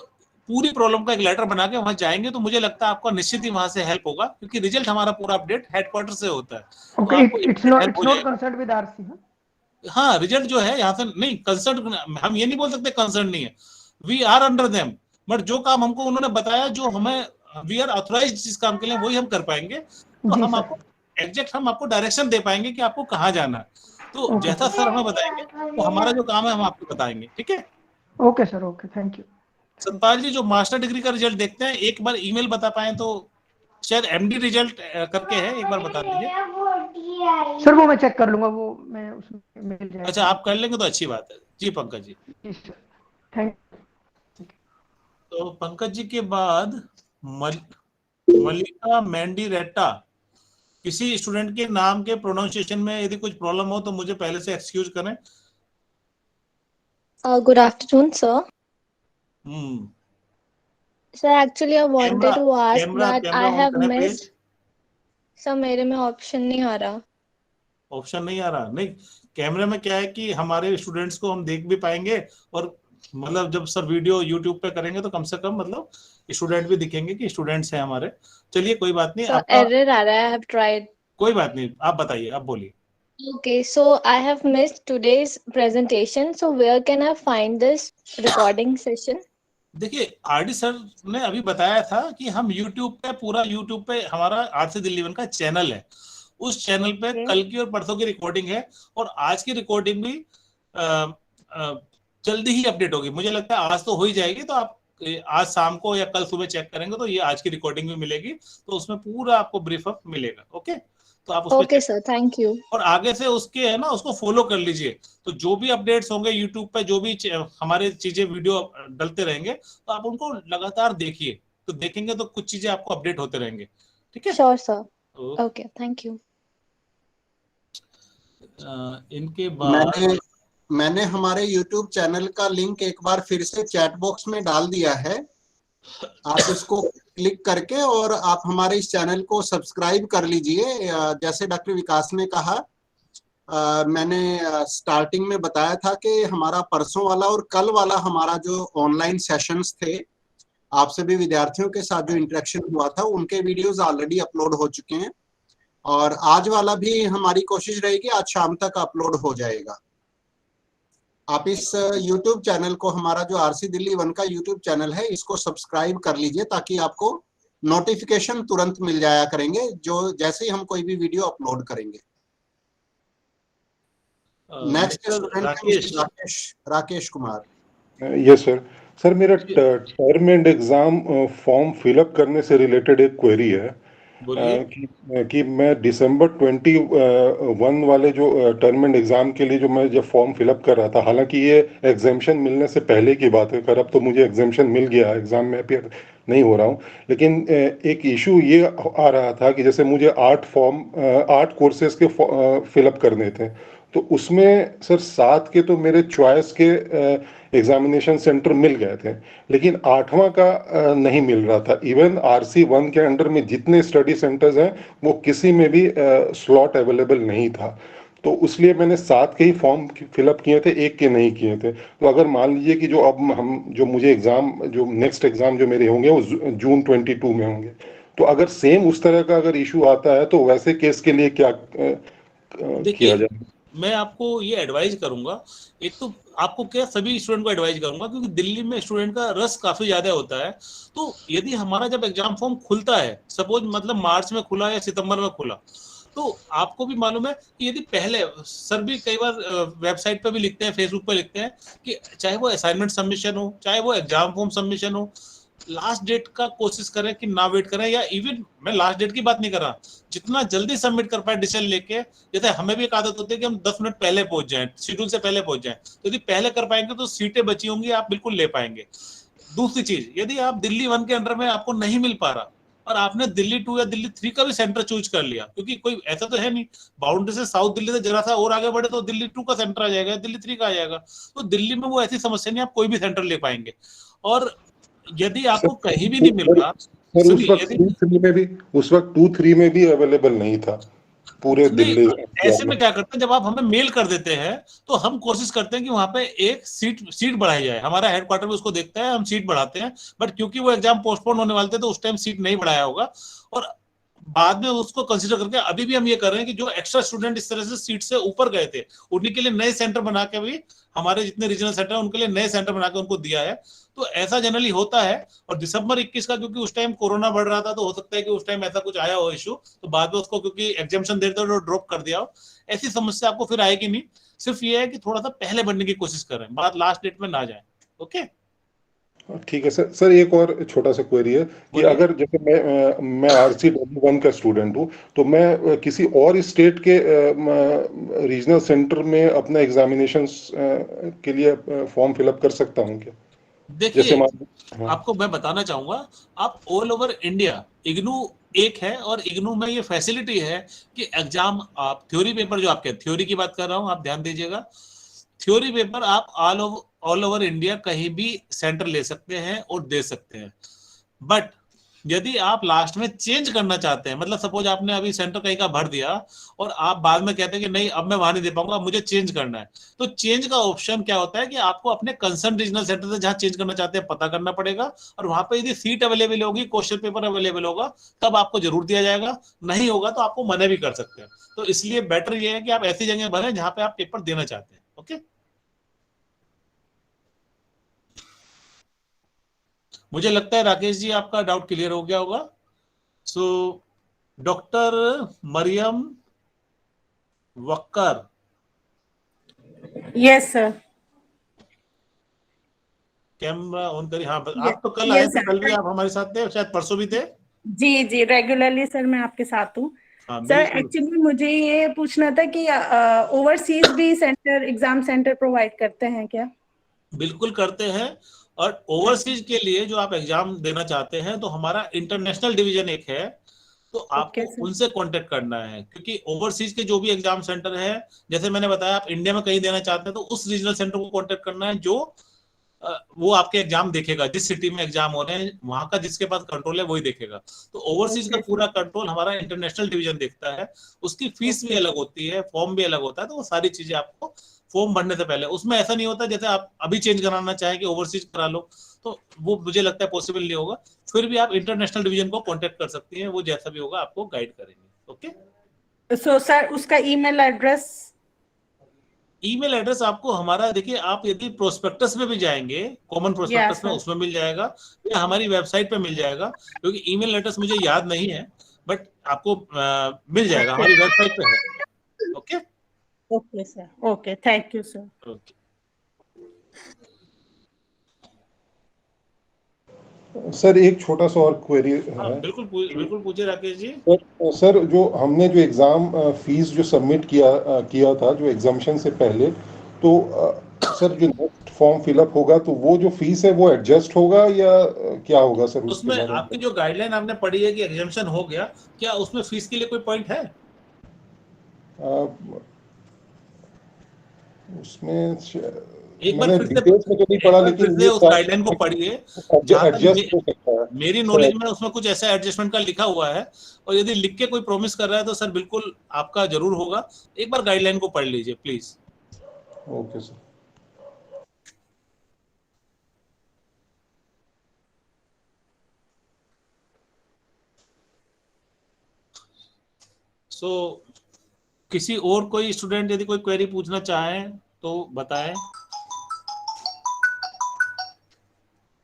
पूरी प्रॉब्लम का एक लेटर बना के वहां जाएंगे तो मुझे लगता है आपका निश्चित ही वहां से हेल्प होगा, क्योंकि रिजल्ट हमारा पूरा अपडेट हेडक्वार्टर से होता है। Okay, it's not concerned with RC, huh? हाँ, रिजल्ट जो है यहाँ से नहीं कंसर्न, हम ये नहीं बोल सकते कंसर्न नहीं है, we are under them, but जो काम हमको उन्होंने बताया, जो हमें वी आर ऑथराइज्ड जिस काम के लिए, वही हम कर पाएंगे। तो हम आपको एग्जैक्ट हम आपको डायरेक्शन दे पाएंगे कि आपको कहाँ जाना है, तो जैसा सर हमें बताएंगे तो हमारा जो काम है हम आपको बताएंगे, ठीक है। Okay sir, okay, thank you. Satpal ji जो मास्टर डिग्री का रिजल्ट देखते हैं एक बार ईमेल बता पाए तो, शायद एमडी रिजल्ट करके है, एक बार बता दीजिए सर। वो मैं चेक कर लूंगा, वो मैं उसमें मिल जाएगा। अच्छा, आप कर लेंगे तो अच्छी बात है जी। पंकज जी, थैंक। तो पंकज जी के बाद मलिका मैंडी रेट्टा, किसी स्टूडेंट के नाम के प्रोनाउंसिएशन में यदि कुछ प्रॉब्लम हो तो मुझे पहले से एक्सक्यूज करें। Good afternoon, sir. Sir, actually I wanted to ask that I have missed. Sir मेरे में ऑप्शन नहीं आ रहा। ऑप्शन नहीं आ रहा? नहीं, कैमरे में क्या है कि हमारे स्टूडेंट्स को हम देख भी पाएंगे, और मतलब जब सर वीडियो यूट्यूब पे करेंगे तो कम से कम मतलब स्टूडेंट भी दिखेंगे कि स्टूडेंट्स हैं हमारे। चलिए कोई बात नहीं, आपका एरर आ रहा है, आई हैव ट्राइड। कोई बात नहीं, आप बताइए, आप बोलिए। Okay, so I have missed today's presentation. So where can I find this recording session? देखिए आरडी सर ने अभी बताया था कि हम YouTube पे, पूरा YouTube पे हमारा आरसी दिल्ली 1 का चैनल है, उस चैनल पे कल की और परसों की रिकॉर्डिंग है, और आज की रिकॉर्डिंग भी जल्दी ही अपडेट होगी। मुझे लगता है आज तो हो ही जाएगी, तो आप आज शाम को या कल सुबह चेक करेंगे तो ये आज की रिकॉर्डिंग भी मिलेगी, तो उसमें पूरा आपको ब्रीफ अप मिलेगा। ओके, तो आप ओके सर, थैंक यू। और आगे से उसके है ना उसको फॉलो कर लीजिए, तो जो भी अपडेट्स होंगे यूट्यूब पे, जो भी हमारे चीजें वीडियो डलते रहेंगे तो आप उनको लगातार देखिए, तो देखेंगे तो कुछ चीजें आपको अपडेट होते रहेंगे, ठीक है। Sure sir, okay, thank you. इनके बाद मैंने हमारे YouTube चैनल का लिंक एक बार फिर से चैट बॉक्स में डाल दिया है, आप इसको क्लिक करके और आप हमारे इस चैनल को सब्सक्राइब कर लीजिए। जैसे डॉक्टर विकास ने कहा, मैंने स्टार्टिंग में बताया था कि हमारा परसों वाला और कल वाला हमारा जो ऑनलाइन सेशंस थे, आप सभी विद्यार्थियों के साथ जो इंटरेक्शन हुआ था, उनके वीडियोस ऑलरेडी अपलोड हो चुके हैं, और आज वाला भी हमारी कोशिश रहेगी आज शाम तक अपलोड हो जाएगा। आप इस YouTube चैनल को, हमारा जो आरसी दिल्ली 1 का YouTube चैनल है, इसको सब्सक्राइब कर लीजिए ताकि आपको नोटिफिकेशन तुरंत मिल जाया करेंगे जो जैसे ही हम कोई भी वीडियो अपलोड करेंगे। Next Rakesh Kumar. Yes sir. Sir मेरा term end exam form fill up करने से रिलेटेड एक क्वेरी है कि मैं दिसंबर 21 वाले जो टर्म एंड एग्जाम के लिए जो मैं जब फॉर्म फिलअप कर रहा था, हालांकि ये एग्जामेशन मिलने से पहले की बात है, पर अब तो मुझे एग्जामेशन मिल गया, एग्जाम में अपियर नहीं हो रहा हूँ, लेकिन एक इशू ये आ रहा था कि जैसे मुझे 8 कोर्सेज के फिलअप करने थे, तो उसमें सर 7 के तो मेरे चॉइस के एग्जामिनेशन सेंटर मिल गए थे, लेकिन 8वां का नहीं मिल रहा था। इवन आरसी 1 के अंडर में जितने स्टडी सेंटर्स हैं वो किसी में भी स्लॉट अवेलेबल नहीं था, तो इसलिए मैंने 7 के ही फॉर्म फिलअप किए थे, 1 के नहीं किए थे। तो अगर मान लीजिए कि जो अब जो मुझे एग्जाम, जो नेक्स्ट एग्जाम जो मेरे होंगे वो जून 22 में होंगे, तो अगर सेम उस तरह का अगर इशू आता है तो वैसे केस के लिए क्या किया जाए? मैं आपको ये एडवाइज करूंगा, एक तो आपको क्या सभी स्टूडेंट को एडवाइज करूंगा, क्योंकि दिल्ली में स्टूडेंट का रस काफी ज्यादा होता है, तो यदि हमारा जब एग्जाम फॉर्म खुलता है, सपोज मतलब मार्च में खुला या सितंबर में खुला, तो आपको भी मालूम है कि यदि पहले सर भी कई बार वेबसाइट पे भी लिखते हैं, फेसबुक पे लिखते हैं कि चाहे वो असाइनमेंट सबमिशन हो, चाहे वो एग्जाम फॉर्म सबमिशन हो, लास्ट डेट का कोशिश करें कि ना वेट करें, या इवन मैं लास्ट डेट की बात नहीं कर रहा, जितना जल्दी सबमिट कर पाए डिसीजन लेके। जैसे हमें भी एक आदत होती है कि हम 10 मिनट पहले पहुंच जाएं, शेड्यूल से पहले पहुंच जाएं, तो यदि पहले कर पाएंगे तो सीटें बची होंगी, आप बिल्कुल ले पाएंगे। दूसरी चीज, यदि आप दिल्ली 1 के अंडर में आपको नहीं मिल पा रहा और आपने दिल्ली 2 या दिल्ली 3 का भी सेंटर चूज कर लिया, क्योंकि कोई ऐसा तो है नहीं बाउंड्री से साउथ दिल्ली से जरा सा और आगे बढ़े तो दिल्ली 2 का सेंटर आ जाएगा, दिल्ली 3 का आ जाएगा, तो दिल्ली में वो ऐसी समस्या नहीं, आप कोई भी सेंटर ले पाएंगे। और यदि आपको कहीं भी नहीं मिल रहा, सर उस वक्त 2-3 में भी, उस वक्त 2-3 में भी अवेलेबल नहीं था पूरे दिल्ली। ऐसे में क्या करते हैं, जब आप हमें मेल कर देते हैं तो हम कोशिश करते हैं कि वहां पे एक सीट बढ़ाई जाए, हमारा हेडक्वार्टर भी उसको देखता है, हम सीट बढ़ाते हैं, बट क्योंकि वो एग्जाम पोस्टपोन होने वाले थे तो उस टाइम सीट नहीं बढ़ाया होगा, और बाद में उसको कंसीडर करके अभी भी हम ये कर रहे हैं कि जो एक्स्ट्रा स्टूडेंट इस तरह से सीट से ऊपर गए थे उन्हीं के लिए नए सेंटर बना के भी, हमारे जितने रीजनल सेंटर है उनके लिए नए सेंटर बना के उनको दिया है। तो ऐसा जनरली होता है। और दिसंबर 21 का क्योंकि उस टाइम कोरोना बढ़ रहा था, तो हो सकता है कि उस टाइम ऐसा कुछ आया हो इशू, तो बाद में उसको क्योंकि एग्जामिशन देते हुए ड्रॉप कर दिया हो, ऐसी समस्या आपको फिर आएगी नहीं। सिर्फ ये है कि थोड़ा सा पहले बढ़ने की कोशिश करें, बात लास्ट डेट में ना जाए। ओके, ठीक है सर। सर एक और छोटा सा क्वेरी है कि अगर जैसे मैं RCW1 का स्टूडेंट हूँ, तो मैं किसी और स्टेट के रीजनल सेंटर में अपना एग्जामिनेशन के लिए फॉर्म फिलअप कर सकता हूँ क्या? देखिए आपको मैं बताना चाहूंगा, आप ऑल ओवर इंडिया इग्नू एक है, और इग्नू में ये फैसिलिटी है कि एग्जाम आप थ्योरी पेपर, जो आपके थ्योरी की बात कर रहा हूं, आप ध्यान दीजिएगा, थ्योरी पेपर आप ऑल ओवर इंडिया कहीं भी सेंटर ले सकते हैं और दे सकते हैं। बट यदि आप लास्ट में चेंज करना चाहते हैं, मतलब सपोज आपने अभी सेंटर कहीं का भर दिया और आप बाद में कहते हैं कि नहीं अब मैं वहां नहीं दे पाऊंगा, मुझे चेंज करना है, तो चेंज का ऑप्शन क्या होता है कि आपको अपने कंसर्न रीजनल सेंटर से जहां चेंज करना चाहते हैं पता करना पड़ेगा, और वहां पे यदि सीट अवेलेबल होगी, क्वेश्चन पेपर अवेलेबल होगा, तब आपको जरूर दिया जाएगा, नहीं होगा तो आपको मना भी कर सकते हैं। तो इसलिए बेटर ये है कि आप ऐसी जगह भरें जहां पे आप पेपर देना चाहते हैं। ओके, मुझे लगता है राकेश जी आपका डाउट क्लियर हो गया होगा। So doctor Mariam Waqar. Yes sir. Camera on करिए। हाँ, आप तो कल आए थे, कल भी आप हमारे साथ थे, शायद परसों भी थे। जी जी, रेगुलरली सर मैं आपके साथ हूँ। हाँ, सर एक्चुअली मुझे ये पूछना था कि ओवरसीज भी सेंटर, एग्जाम सेंटर प्रोवाइड करते हैं क्या? बिल्कुल करते हैं। और ओवरसीज के लिए जो आप एग्जाम देना चाहते हैं, तो हमारा इंटरनेशनल डिवीजन एक है, तो आपको उनसे कांटेक्ट करना है, क्योंकि ओवरसीज के जो भी एग्जाम सेंटर है, जैसे मैंने बताया, आप इंडिया में कहीं देना चाहते हैं तो उस रीजनल सेंटर को कांटेक्ट करना है जो वो आपके एग्जाम देखेगा, जिस सिटी में एग्जाम हो रहे हैं वहां का जिसके पास कंट्रोल है वही देखेगा। तो ओवरसीज का पूरा कंट्रोल हमारा इंटरनेशनल डिवीजन देखता है। उसकी फीस भी अलग होती है, फॉर्म भी अलग होता है, तो वो सारी चीजें आपको फॉर्म भरने से पहले, उसमें ऐसा नहीं होता जैसे आप अभी चेंज कराना चाहें कि ओवरसीज करा लो, तो वो मुझे लगता है पॉसिबल नहीं होगा। फिर भी आप इंटरनेशनल डिवीजन को कांटेक्ट कर सकती हैं, वो जैसा भी होगा आपको गाइड करेंगे। ओके, सो सर उसका ईमेल एड्रेस? ईमेल एड्रेस आपको हमारा, देखिए आप यदि प्रोस्पेक्टस में भी जाएंगे, कॉमन प्रोस्पेक्टस में, उसमें मिल जाएगा, या हमारी वेबसाइट पे मिल जाएगा, क्योंकि ईमेल एड्रेस मुझे याद नहीं है, बट आपको मिल जाएगा, हमारी वेबसाइट पे है। Okay okay sir, okay, thank you sir. Okay sir एक छोटा सा और क्वेरी है। बिल्कुल पूछिए राकेश जी। सर जो हमने जो एग्जाम फीस जो सबमिट किया था जो एग्जामिशन से पहले, तो सर जो नेक्स्ट फॉर्म फिलअप होगा तो वो जो फीस है वो एडजस्ट होगा या क्या होगा सर? उसमें आपकी जो गाइडलाइन आपने पढ़ी है कि एग्जामिशन हो गया, क्या उसमें फीस के लिए कोई पॉइंट है? उसमें एक बार मैंने फिर डिटेल्स में तो नहीं पढ़ा, लेकिन से उस गाइडलाइन को पढ़िए। एडजस्ट हो सकता है मेरी नॉलेज में उसमें कुछ ऐसा एडजस्टमेंट का लिखा हुआ है, और यदि लिख के कोई प्रॉमिस कर रहा है तो सर बिल्कुल आपका जरूर होगा। एक बार गाइडलाइन को पढ़ लीजिए प्लीज। Okay sir. किसी और कोई स्टूडेंट यदि कोई क्वेरी पूछना चाहे तो बताएं।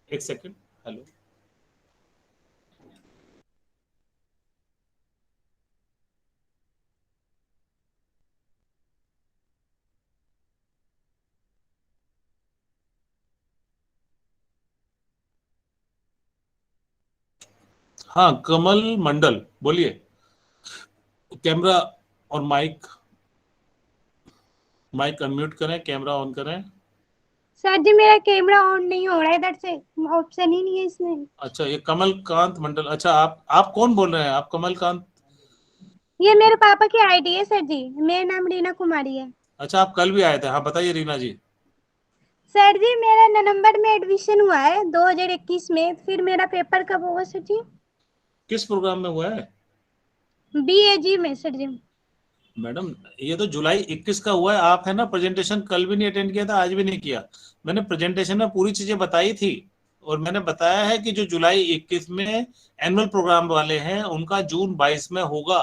एक सेकंड। हेलो, हाँ कमल मंडल, बोलिए। कैमरा और माइक अनम्यूट करें, कैमरा ऑन करें। सर जी मेरा कैमरा ऑन नहीं हो रहा है, इधर से ऑप्शन ही नहीं है इसमें। अच्छा, ये कमलकांत मंडल, अच्छा आप कौन बोल रहे हैं? आप कमलकांत? ये मेरे पापा की आईडी है सर जी, मेरा नाम रीना कुमारी है। अच्छा, आप कल भी आए थे? हाँ बताइए रीना जी। सर जी मेरा नवंबर में एडमिशन हुआ है 2021 में, फिर मेरा पेपर कब होगा सर जी? किस प्रोग्राम में हुआ है? BAG में सर जी। मैडम ये तो जुलाई 21 का हुआ है। आप है ना प्रेजेंटेशन कल भी नहीं अटेंड किया था, आज भी नहीं किया। मैंने प्रेजेंटेशन में पूरी चीजें बताई थी और मैंने बताया है कि जो जुलाई 21 में एनुअल प्रोग्राम वाले हैं उनका जून 22 में होगा।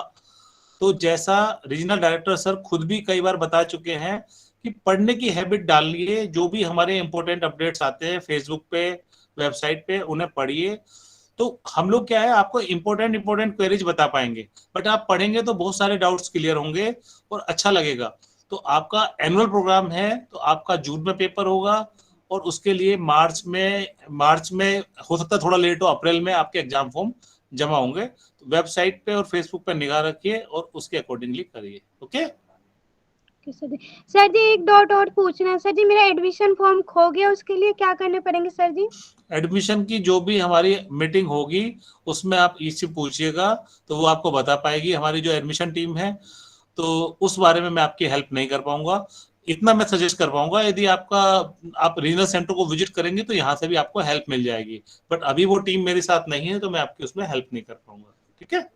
तो जैसा रीजनल डायरेक्टर सर खुद भी कई बार बता चुके हैं कि पढ़ने की हैबिट डालिए, जो भी हमारे इंपॉर्टेंट अपडेट्स आते हैं फेसबुक पे, वेबसाइट पे, उन्हें पढ़िए। तो हम लोग क्या है, आपको इंपॉर्टेंट क्वेरीज बता पाएंगे, बट आप पढ़ेंगे तो बहुत सारे डाउट्स क्लियर होंगे और अच्छा लगेगा। तो आपका एनुअल प्रोग्राम है तो आपका जून में पेपर होगा और उसके लिए मार्च में हो सकता है थोड़ा लेट हो, अप्रैल में आपके एग्जाम फॉर्म जमा होंगे। तो वेबसाइट पे और फेसबुक पे निगाह रखिए और उसके अकॉर्डिंगली करिए। ओके सर जी एक डॉट और पूछना है सर जी, मेरा एडमिशन फॉर्म खो गया, उसके लिए क्या करने पड़ेंगे सर जी? एडमिशन की जो भी हमारी मीटिंग होगी उसमें आप इससे पूछिएगा तो वो आपको बता पाएगी, हमारी जो एडमिशन टीम है। तो उस बारे में मैं आपकी हेल्प नहीं कर पाऊंगा, इतना मैं सजेस्ट कर पाऊंगा। यदि आप रीजनल सेंटर को विजिट करेंगे तो यहाँ से भी आपको हेल्प मिल जाएगी, बट अभी वो टीम मेरे साथ नहीं है तो मैं आपकी उसमें हेल्प नहीं कर पाऊंगा। ठीक है,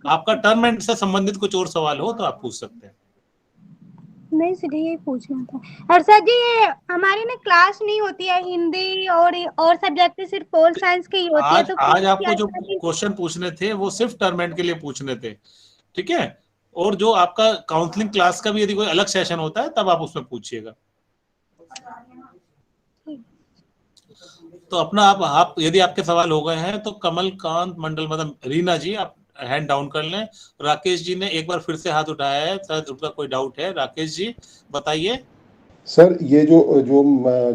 आपका टर्म एंड से संबंधित कुछ और सवाल हो तो आप पूछ सकते हैं। नहीं सर ये पूछना था। और सर जी ये हमारी ना क्लास नहीं होती है हिंदी और सब्जेक्ट सिर्फ पोल साइंस की ही होती है। तो आज आपको जो क्वेश्चन पूछने थे वो सिर्फ टर्म एंड के लिए पूछने थे, ठीक है? और जो आपका काउंसलिंग क्लास का भी यदि कोई अलग सेशन होता है तब आप उसमें पूछिएगा। तो अपना आप यदि आपके सवाल हो गए हैं तो कमलकांत मंडल मतलब रीना जी आप हैंड डाउन कर लें। राकेश जी ने एक बार फिर से हाथ उठाया है, शायद उनका कोई डाउट है। राकेश जी बताइए। सर ये जो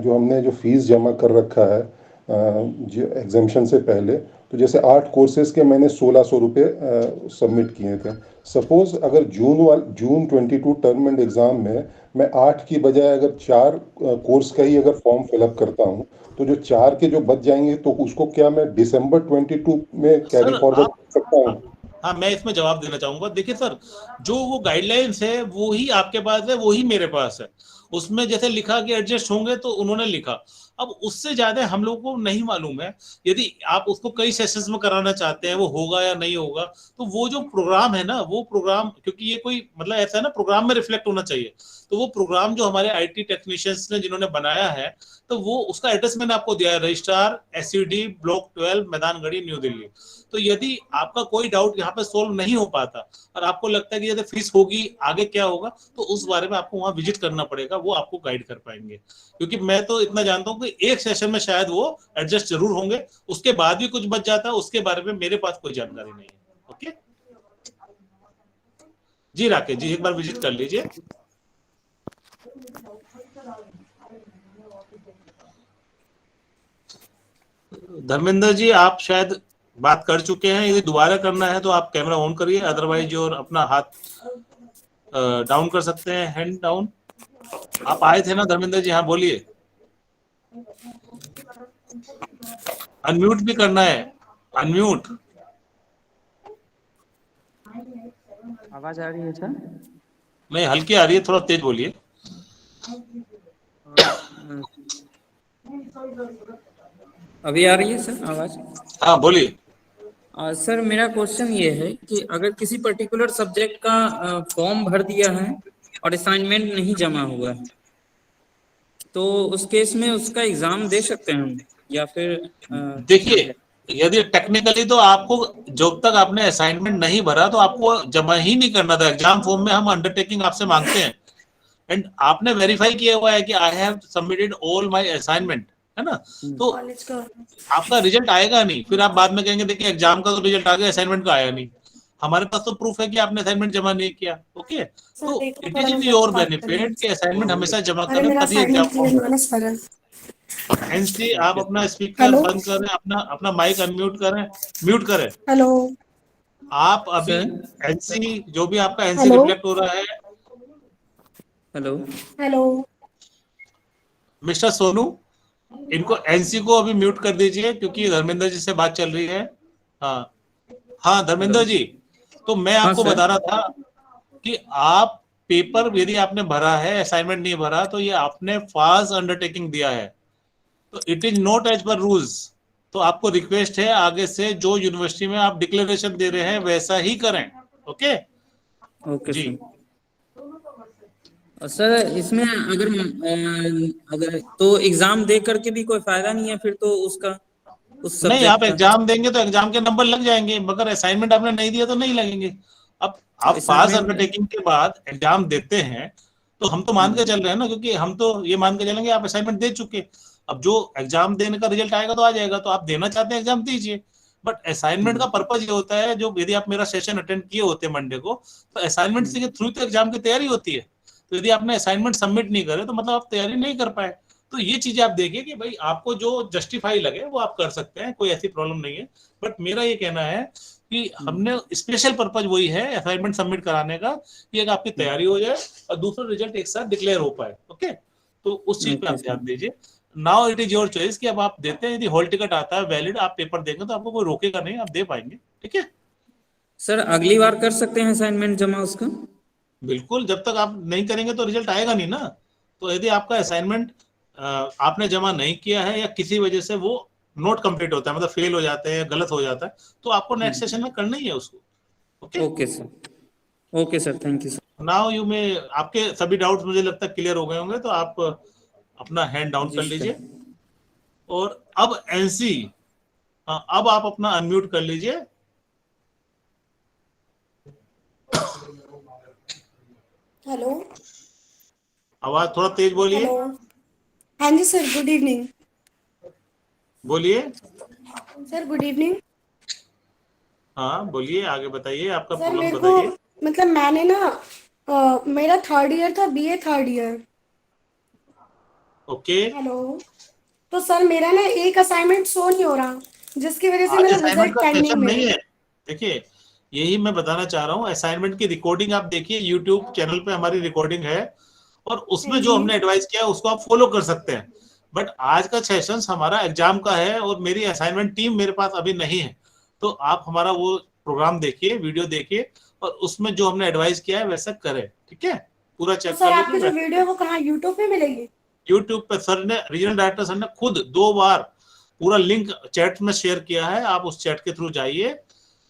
हमने जो फीस जमा कर रखा है जो एग्जामिशन से पहले, तो जैसे 8 कोर्सेज के मैंने 1600 रुपये सबमिट किए थे। सपोज अगर जून 22 टर्म एंड एग्जाम में मैं 8 की बजाय अगर 4 कोर्स का ही अगर फॉर्म फिलअप करता हूँ तो जो 4 के जो बच जाएंगे तो उसको क्या मैं दिसंबर 22 में कैरी फॉरवर्ड कर सकता हूँ? हाँ मैं इसमें जवाब देना चाहूंगा। देखिए सर, जो वो गाइडलाइंस है वो ही आपके पास है, वो ही मेरे पास है। उसमें जैसे लिखा कि एडजस्ट होंगे तो उन्होंने लिखा, अब उससे ज्यादा हम लोगों को नहीं मालूम है। यदि आप उसको कई सेशंस में कराना चाहते हैं वो होगा या नहीं होगा, तो वो जो प्रोग्राम है ना वो प्रोग्राम, क्योंकि ये कोई मतलब ऐसा है ना प्रोग्राम में रिफ्लेक्ट होना चाहिए, तो वो प्रोग्राम जो हमारे IT टेक्नीशियंस ने जिन्होंने बनाया है तो वो उसका एड्रेस मैंने आपको दिया है, registrar SCD block 12 Maidangarhi new Delhi. तो यदि आपका कोई डाउट यहाँ पे सोल्व नहीं हो पाता और आपको लगता है कि यदि फीस होगी आगे क्या होगा, तो उस बारे में आपको वहां विजिट करना पड़ेगा, वो आपको गाइड कर पाएंगे। क्योंकि मैं तो इतना जानता हूँ कि एक सेशन में शायद वो एडजस्ट जरूर होंगे, उसके बाद भी कुछ बच जाता है, उसके बारे में मेरे पास कोई जानकारी नहीं है। ओके जी राकेश जी, एक बार विजिट कर लीजिए। धर्मेंद्र जी आप शायद बात कर चुके हैं, यदि दोबारा करना है तो आप कैमरा ऑन करिए, अदरवाइज और अपना हाथ डाउन कर सकते हैं, हैंड डाउन। आप आए थे ना धर्मेंद्र जी? हाँ बोलिए। अनम्यूट भी करना है, अनम्यूट। आवाज आ रही है सर? नहीं हल्की आ रही है, थोड़ा तेज बोलिए। अभी आ रही है सर आवाज? हाँ बोलिए। सर मेरा क्वेश्चन ये है कि अगर किसी पर्टिकुलर सब्जेक्ट का फॉर्म भर दिया है और असाइनमेंट नहीं जमा हुआ है तो उस केस में उसका एग्जाम दे सकते हैं हम या फिर देखिए यदि टेक्निकली तो आपको जब तक आपने असाइनमेंट नहीं भरा तो आपको जमा ही नहीं करना था। एग्जाम फॉर्म में हम अंडरटेकिंग आपसे मांगते हैं एंड आपने वेरीफाई किया हुआ है कि I have submitted all my assignment, है ना? तो आपका रिजल्ट आएगा नहीं, फिर आप बाद में कहेंगे देखिए एग्जाम का तो रिजल्ट आ गया, असाइनमेंट का आया नहीं। हमारे पास तो प्रूफ है कि आपने असाइनमेंट जमा नहीं किया। ओके, तो it is in your benefit कि असाइनमेंट हमेशा जमा करें, तभी एग्जाम। एनसी आप अपना स्पीकर बंद करें, अपना माइक अनम्यूट करें, म्यूट करें। हेलो, आप अभी एनसी जो भी आपका एनसी रिफ्लेक्ट हो रहा है। हेलो हेलो मिस्टर सोनू, इनको एनसी को अभी म्यूट कर दीजिए क्योंकि धर्मेंद्र जी से बात चल रही है। हाँ धर्मेंद्र जी, तो मैं आपको बता रहा था कि आप पेपर यदि आपने भरा है, असाइनमेंट नहीं भरा, तो ये आपने फास्ट अंडरटेकिंग दिया है, तो it is not as per rules. तो आपको रिक्वेस्ट है आगे से जो यूनिवर्सिटी में आप डिक्लेरेशन दे रहे हैं वैसा ही करें। ओके ओके जी सर। इसमें अगर तो एग्जाम दे करके भी कोई फायदा नहीं है फिर तो उसका, उस नहीं, सब्जेक्ट आप एग्जाम देंगे तो एग्जाम के नंबर लग जाएंगे, मगर असाइनमेंट आपने नहीं दिया तो नहीं लगेंगे। अब आप फास्ट अंडरटेकिंग के बाद एग्जाम देते हैं तो हम तो मान के चल रहे हैं ना, क्योंकि हम तो ये मान के चलेंगे आप असाइनमेंट दे चुके। अब जो एग्जाम देने का रिजल्ट आएगा तो आ जाएगा, तो आप देना चाहते हैं एग्जाम दीजिए। बट असाइनमेंट का पर्पज ये होता है, जो यदि आप मेरा सेशन अटेंड किए होते हैं मंडे को, तो असाइनमेंट के थ्रू तो एग्जाम की तैयारी होती है। तो यदि आपने असाइनमेंट सबमिट नहीं करे तो मतलब आप तैयारी नहीं कर पाए। तो ये चीजें आप देखिए कि भाई आपको जो जस्टिफाई लगे वो आप कर सकते हैं, कोई ऐसी प्रॉब्लम नहीं है। बट मेरा ये कहना है कि हमने स्पेशल पर्पज वही है असाइनमेंट सबमिट कराने का, कि एक आपकी तैयारी हो जाए और दूसरा रिजल्ट एक साथ डिक्लेयर हो पाए। ओके, तो उस चीज पे आप ध्यान दीजिए। Now it is your choice कि अब आप देते हैं, यदि हॉल टिकट आता है वैलिड, आप पेपर देंगे तो आपको कोई रोकेगा नहीं, आप दे पाएंगे। ठीक है सर, अगली बार कर सकते हैं असाइनमेंट जमा उसका? बिल्कुल, जब तक आप नहीं करेंगे तो रिजल्ट आएगा नहीं ना। तो यदि आपका असाइनमेंट आपने जमा नहीं किया है या किसी वजह से वो नोट कंप्लीट होता है, मतलब फेल हो जाते हैं, गलत हो जाता है, तो आपको नेक्स्ट सेशन में करना ही है उसको। Okay sir, okay sir, thank you sir. Now you में आपके सभी डाउट्स मुझे लगता है क्लियर हो गए होंगे, तो आप अपना हैंड डाउन कर लीजिए। और अब एनसी, अब आप अपना अनम्यूट कर लीजिए। हेलो, आवाज थोड़ा तेज बोलिए। हेलो, हाँ जी सर, गुड इवनिंग। बोलिए सर गुड इवनिंग। हाँ बोलिए, आगे बताइए, आपका सर प्रॉब्लम मेरे को बताइए। मतलब मैंने ना मेरा थर्ड ईयर था, BA third year. Okay, hello, तो सर मेरा ना एक असाइनमेंट शो नहीं हो रहा, जिसकी वजह से मेरा रिजल्ट पेंडिंग में है। देखिए, यही मैं बताना चाह रहा हूँ, असाइनमेंट की रिकॉर्डिंग आप देखिए, यूट्यूब चैनल पे हमारी रिकॉर्डिंग है, और उसमें जो हमने एडवाइस किया है उसको आप फॉलो कर सकते हैं। बट आज का सेशन हमारा एग्जाम का है और मेरी असाइनमेंट टीम मेरे पास अभी नहीं है, तो आप हमारा वो प्रोग्राम देखिए, वीडियो देखिए, और उसमें जो हमने एडवाइस किया है वैसा करें। ठीक है, पूरा चेक सर कर आपकी जो लीजिए। वीडियो वो कहाँ, यूट्यूब पे मिलेगी? यूट्यूब पे सर ने, रीजनल डायरेक्टर सर ने खुद 2 बार पूरा लिंक चैट में शेयर किया है, आप उस चैट के थ्रू जाइए,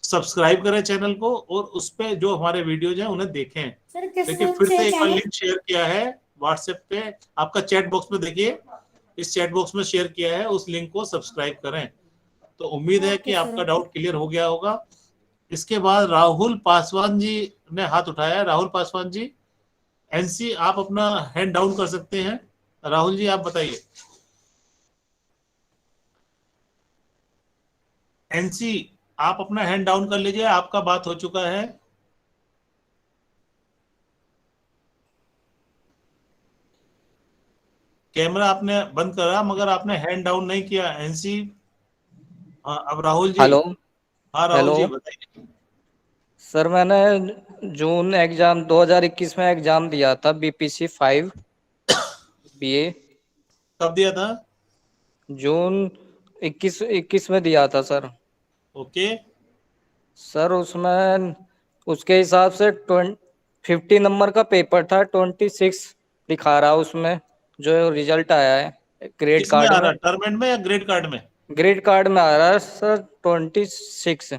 सब्सक्राइब करें चैनल को, और उस पे जो हमारे वीडियोज हैं उन्हें देखें। देखिए, फिर से एक बार लिंक शेयर किया है व्हाट्सएप पे, आपका चैट बॉक्स में देखिए, इस चैट बॉक्स में शेयर किया है, उस लिंक को सब्सक्राइब करें। तो उम्मीद है कि आपका डाउट क्लियर हो गया होगा। इसके बाद राहुल पासवान जी ने हाथ उठाया है। राहुल पासवान जी, एनसी आप अपना हैंड डाउन कर सकते हैं। राहुल जी, आप बताइए। एनसी आप अपना हैंड डाउन कर लीजिए, आपका बात हो चुका है। कैमरा आपने बंद करा मगर आपने हैंड डाउन नहीं किया एनसी। अब राहुल जी। हेलो। हाँ राहुल जी बताइए। सर मैंने जून एग्जाम 2021 में एग्जाम दिया था, बीपीसी 5 बीए। कब दिया था? जून 21 में दिया था सर। ओके सर उसमें उसके हिसाब से 50 नंबर का पेपर था, 26 दिखा रहा उसमें जो रिजल्ट आया है ग्रेड कार्ड में। टर्म एंड में या ग्रेड कार्ड में? ग्रेड कार्ड में आ रहा है सर 26।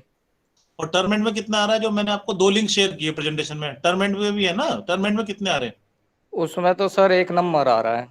और टर्म एंड में कितना आ रहा है? जो मैंने आपको 2 लिंक शेयर किए प्रेजेंटेशन में, टर्म एंड में भी है ना? टर्म एंड में कितने आ रहे हैं? उसमें तो सर 1 नंबर आ रहा है।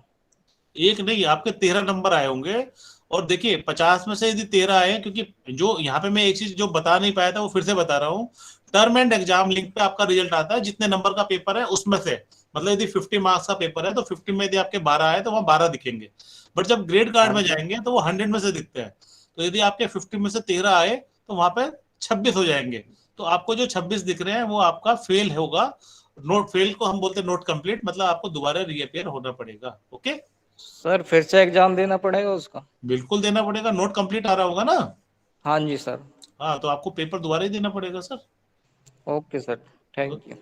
एक नहीं, आपके 13 नंबर आए होंगे। और देखिए 50 में से यदि 13 आए, क्योंकि जो यहाँ पे मैं एक चीज जो बता नहीं पाया था वो फिर से बता रहा हूँ, टर्म एंड एग्जाम लिंक पे आपका रिजल्ट आता है जितने नंबर का पेपर है उसमें से। मतलब यदि 50 मार्क्स का पेपर है तो 50 में यदि आपके 12 आए तो वहाँ 12 दिखेंगे। बट जब ग्रेड कार्ड में जाएंगे तो वो 100 में से दिखते हैं। तो यदि आपके 50 में से 13 आए तो वहां पे 26 हो जाएंगे। तो आपको जो 26 दिख रहे हैं वो आपका फेल होगा। नोट फेल को हम बोलते हैं नोट कंप्लीट, मतलब आपको दोबारा रीअपियर होना पड़ेगा। ओके, सर फिर से एग्जाम देना पड़ेगा उसका? बिल्कुल देना पड़ेगा, नोट कंप्लीट आ रहा होगा ना? हाँ जी सर। हाँ, तो आपको पेपर दोबारा ही देना पड़ेगा sir. Okay sir, thank you.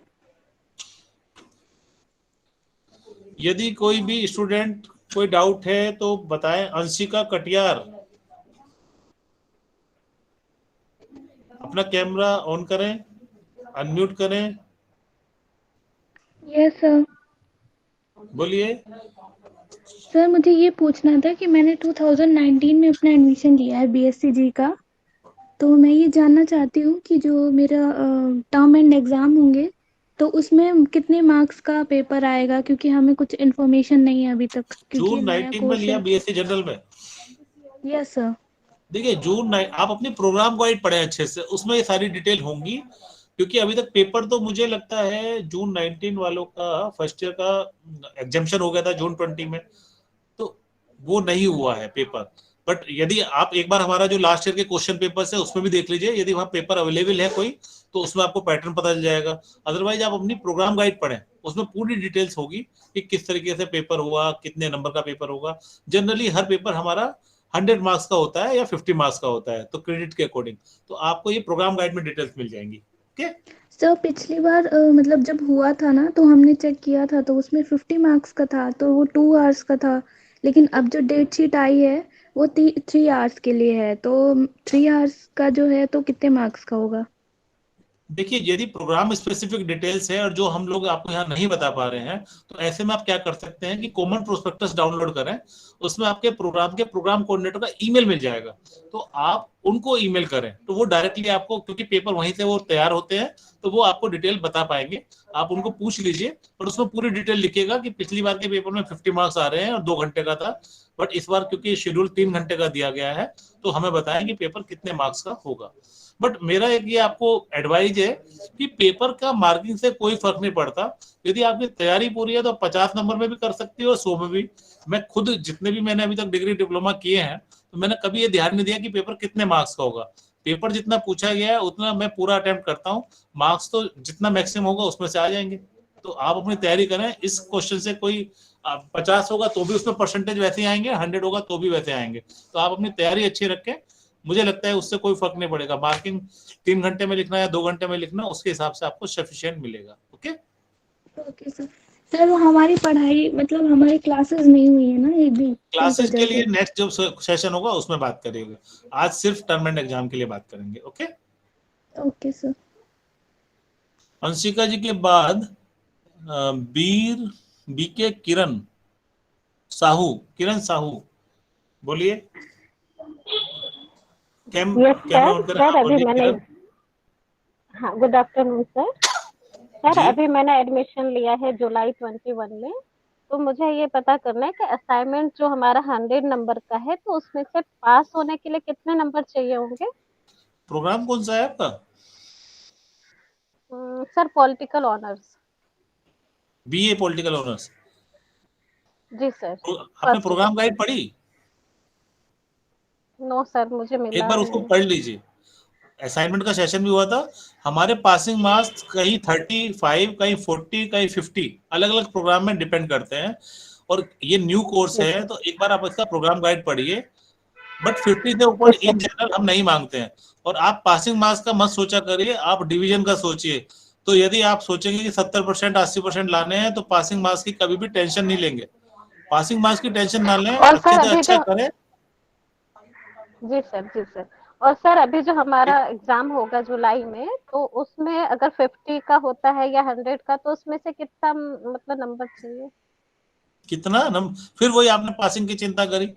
यदि कोई भी स्टूडेंट कोई डाउट है तो बताएं। अंशिका कटियार, अपना कैमरा ऑन करें, अनम्यूट करें। Yes sir. बोलिए। सर मुझे ये पूछना था कि मैंने 2019 में अपना एडमिशन लिया है BSc का, तो मैं ये जानना चाहती हूँ कि जो मेरा टर्म एंड एग्ज़ाम होंगे तो उसमें कितने मार्क्स का पेपर आएगा, क्योंकि हमें कुछ इन्फॉर्मेशन नहीं है अभी तक, क्योंकि जून नया 19 में कोर्स लिया है। BSc जनरल में? Yes sir. देखिए आप अपनी प्रोग्राम गाइड पढ़े अच्छे से, उसमें ये सारी डिटेल होंगी, क्योंकि अभी तक पेपर तो मुझे लगता है जून 19 वालों का फर्स्ट ईयर का एग्जामिशन हो गया था जून 20 में, तो वो नहीं हुआ है पेपर। बट यदि आप एक बार हमारा जो लास्ट ईयर के क्वेश्चन पेपर्स है उसमें भी देख लीजिए, यदि वहाँ पेपर अवेलेबल है कोई तो उसमें आपको पैटर्न पता चल जाएगा। अदरवाइज आप अपनी प्रोग्राम गाइड पढ़ें, उसमें पूरी डिटेल्स होगी कि किस तरीके से पेपर हुआ, कितने नंबर का पेपर होगा। जनरली हर पेपर हमारा 100 मार्क्स का होता है या 50 मार्क्स का होता है, तो क्रेडिट के अकॉर्डिंग, तो आपको ये प्रोग्राम गाइड में डिटेल्स मिल जाएंगी। ओके सर पिछली बार मतलब जब हुआ था ना तो हमने चेक किया था तो उसमें 50 मार्क्स का था, तो वो 2 आवर्स का था। लेकिन अब जो डेट शीट आई है वो 3 आवर्स के लिए है, तो 3 आवर्स का जो है तो कितने मार्क्स का होगा? देखिए, यदि प्रोग्राम स्पेसिफिक डिटेल्स है और जो हम लोग आपको यहाँ नहीं बता पा रहे हैं, तो ऐसे में आप क्या कर सकते हैं कि कॉमन प्रोस्पेक्टस डाउनलोड करें, उसमें आपके प्रोग्राम कोऑर्डिनेटर का ईमेल मिल जाएगा, तो आप उनको ईमेल करें, तो वो डायरेक्टली आपको, क्योंकि पेपर वहीं से वो तैयार होते हैं, तो वो आपको डिटेल बता पाएंगे। आप उनको पूछ लीजिए और उसमें पूरी डिटेल लिखेगा कि पिछली बार के पेपर में 50 मार्क्स आ रहे हैं और 2 घंटे का था, बट इस बार क्योंकि शेड्यूल 3 घंटे का दिया गया है, तो हमें बताएं कि पेपर कितने मार्क्स का होगा। बट मेरा एक ये आपको एडवाइज है कि पेपर का मार्किंग से कोई फर्क नहीं पड़ता। यदि आपकी तैयारी पूरी है तो 50 नंबर में भी कर सकती हो और 100 में भी। मैं खुद जितने भी मैंने अभी तक डिग्री डिप्लोमा किए हैं, तो मैंने कभी ये ध्यान नहीं दिया कि पेपर कितने मार्क्स का होगा। पेपर जितना पूछा गया है उतना मैं पूरा अटेम्प्ट करता हूँ, मार्क्स तो जितना मैक्सिमम होगा उसमें से आ जाएंगे। तो आप अपनी तैयारी करें, इस क्वेश्चन से कोई 50 होगा तो भी उसमें परसेंटेज वैसे ही आएंगे, 100 होगा तो भी वैसे आएंगे। तो आप अपनी तैयारी अच्छी रखें, मुझे लगता है उससे कोई फर्क नहीं पड़ेगा। मार्किंग 3 घंटे में लिखना या 2 घंटे में लिखना, उसके हिसाब से आपको सफिशिएंट मिलेगा। Okay okay sir. सर वो हमारी पढ़ाई मतलब हमारी क्लासेस नहीं हुई है ना एक भी, क्लासेस के लिए नेक्स्ट जो सेशन होगा उसमें बात करेंगे, आज सिर्फ टर्म एंड एग्जाम के लिए बात करेंगे। Okay okay sir. Anshika ji के बाद बीके किरण साहू, बोलिए। कैमरा ऑन करें। सर अभी मैंने, हाँ गुड आफ्टरनून सर। सर अभी मैंने एडमिशन लिया है जुलाई 21 में, तो मुझे ये पता करना है कि असाइनमेंट जो हमारा 100 नंबर का है, तो उसमें से पास होने के लिए कितने नंबर चाहिए होंगे? प्रोग्राम कौन सा है आपका? Sir political honours. BA political honours. जी सर। आपने प्रोग्राम गाइड पढ़ी? नो सर, मुझे मिला एक बार उसको पढ़ लीजिए। असाइनमेंट का सेशन भी हुआ था। हमारे पासिंग मार्क्स कहीं 35, कहीं 40, कहीं 50 अलग अलग प्रोग्राम में डिपेंड करते हैं, और ये न्यू कोर्स है, तो एक बार आप इसका प्रोग्राम गाइड पढ़िए। बट 50 से ऊपर इन जनरल हम नहीं मांगते हैं। और आप पासिंग मार्क्स का मत सोचा करिए, आप डिवीजन का सोचिए। तो यदि आप सोचेंगे कि 70%, 80% लाने हैं, तो पासिंग मार्क्स की कभी भी टेंशन नहीं लेंगे। पासिंग मार्क्स की टेंशन ना लें, अच्छे से अच्छा करें। जी सर, जी सर। और सर अभी जो हमारा एग्जाम होगा जुलाई में, तो उसमें अगर 50 का होता है या 100 का, तो उसमें से कितना मतलब नंबर चाहिए? कितना फिर वही आपने पासिंग की चिंता करी।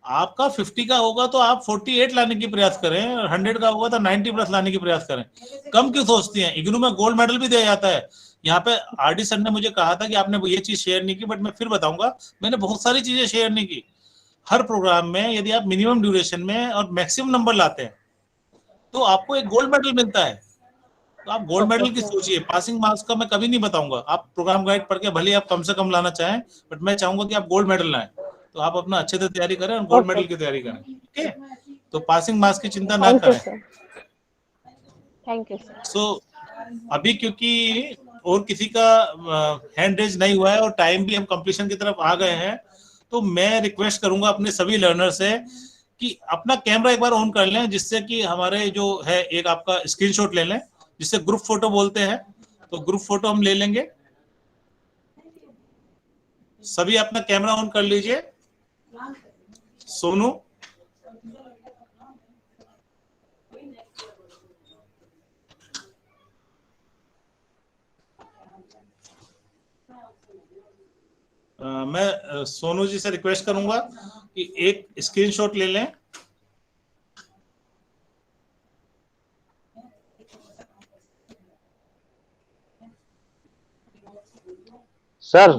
आपका 50 का होगा तो आप 48 लाने की प्रयास करें, और 100 का होगा तो 90 प्लस लाने की प्रयास करें। कम क्यों सोचती हैं? इग्नू में गोल्ड मेडल भी दिया जाता है। यहाँ पे आरडी सर ने मुझे कहा था कि आपने ये चीज शेयर नहीं की, बट मैं फिर बताऊंगा, मैंने बहुत सारी चीजें शेयर नहीं की। हर प्रोग्राम में यदि आप मिनिमम ड्यूरेशन में और मैक्सिमम नंबर लाते हैं तो आपको एक गोल्ड मेडल मिलता है। तो आप गोल्ड मेडल की सोचिए। पासिंग मार्क्स का मैं कभी नहीं बताऊंगा। आप प्रोग्राम गाइड पढ़ के भले आप कम से कम लाना चाहें, बट मैं चाहूंगा कि आप गोल्ड मेडल लाएं। तो आप अपना अच्छे से तैयारी करें और गोल्ड मेडल की तैयारी करें। ठीक है, तो पासिंग मार्क्स की चिंता ना करें। Thank you sir. सो अभी क्योंकि और किसी का हैंड रेज नहीं हुआ है और टाइम भी हम कंप्लीशन की तरफ आ गए हैं, तो मैं रिक्वेस्ट करूंगा अपने सभी लर्नर से कि अपना कैमरा एक बार ऑन कर लें, जिससे कि हमारे जो है एक आपका स्क्रीनशॉट ले लें, जिससे ग्रुप फोटो बोलते हैं, तो ग्रुप फोटो हम ले लेंगे। सभी अपना कैमरा ऑन कर लीजिए। सोनू, मैं सोनू जी से रिक्वेस्ट करूंगा कि एक स्क्रीनशॉट ले लें। सर,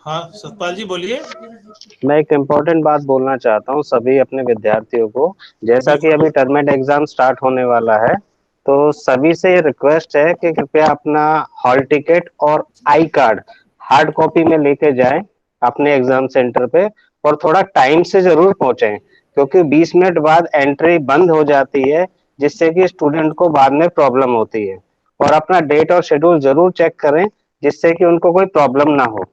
हाँ सतपाल जी बोलिए। मैं एक इम्पोर्टेंट बात बोलना चाहता हूँ सभी अपने विद्यार्थियों को। जैसा कि अभी टर्म एग्जाम स्टार्ट होने वाला है, तो सभी से रिक्वेस्ट है कि कृपया अपना हॉल टिकट और आई कार्ड हार्ड कॉपी में लेके जाएं अपने एग्जाम सेंटर पे, और थोड़ा टाइम से जरूर पहुंचें, क्योंकि 20 मिनट बाद एंट्री बंद हो जाती है, जिससे कि स्टूडेंट को बाद में प्रॉब्लम होती है। और अपना डेट और शेड्यूल जरूर चेक करें, जिससे कि उनको कोई प्रॉब्लम ना हो।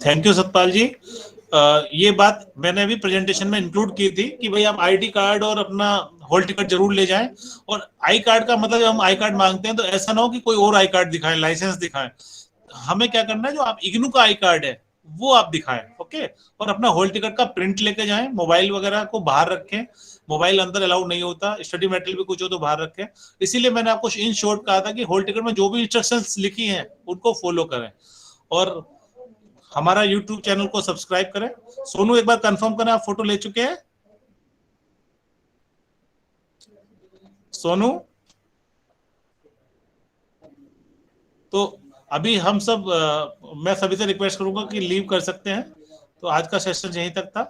थैंक यू सतपाल जी। ये बात मैंने अभी प्रेजेंटेशन में इंक्लूड की थी कि भाई आप आईडी कार्ड और अपना हॉल टिकट जरूर ले जाएं। और आई कार्ड का मतलब जब हम आई कार्ड मांगते हैं तो ऐसा ना हो कि कोई और आई कार्ड दिखाएं, लाइसेंस दिखाएं। हमें क्या करना है, जो आप इग्नू का आई कार्ड है वो आप दिखाएं, ओके। और अपना हॉल टिकट का प्रिंट लेके जाएं। मोबाइल वगैरह को बाहर रखें, मोबाइल अंदर अलाउड नहीं होता। स्टडी मटेरियल भी कुछ हो तो बाहर रखें। इसीलिए मैंने आपको इन शॉर्ट कहा था कि हॉल टिकट में जो भी इंस्ट्रक्शंस लिखी हैं उनको फॉलो करें, और हमारा यूट्यूब चैनल को सब्सक्राइब करें। सोनू एक बार कंफर्म करें, आप फोटो ले चुके हैं? सोनू, तो अभी हम सब मैं सभी से रिक्वेस्ट करूंगा कि लीव कर सकते हैं। तो आज का सेशन यहीं तक था।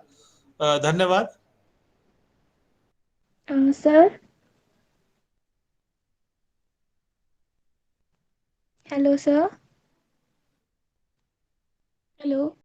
धन्यवाद। Sir, hello sir, hello.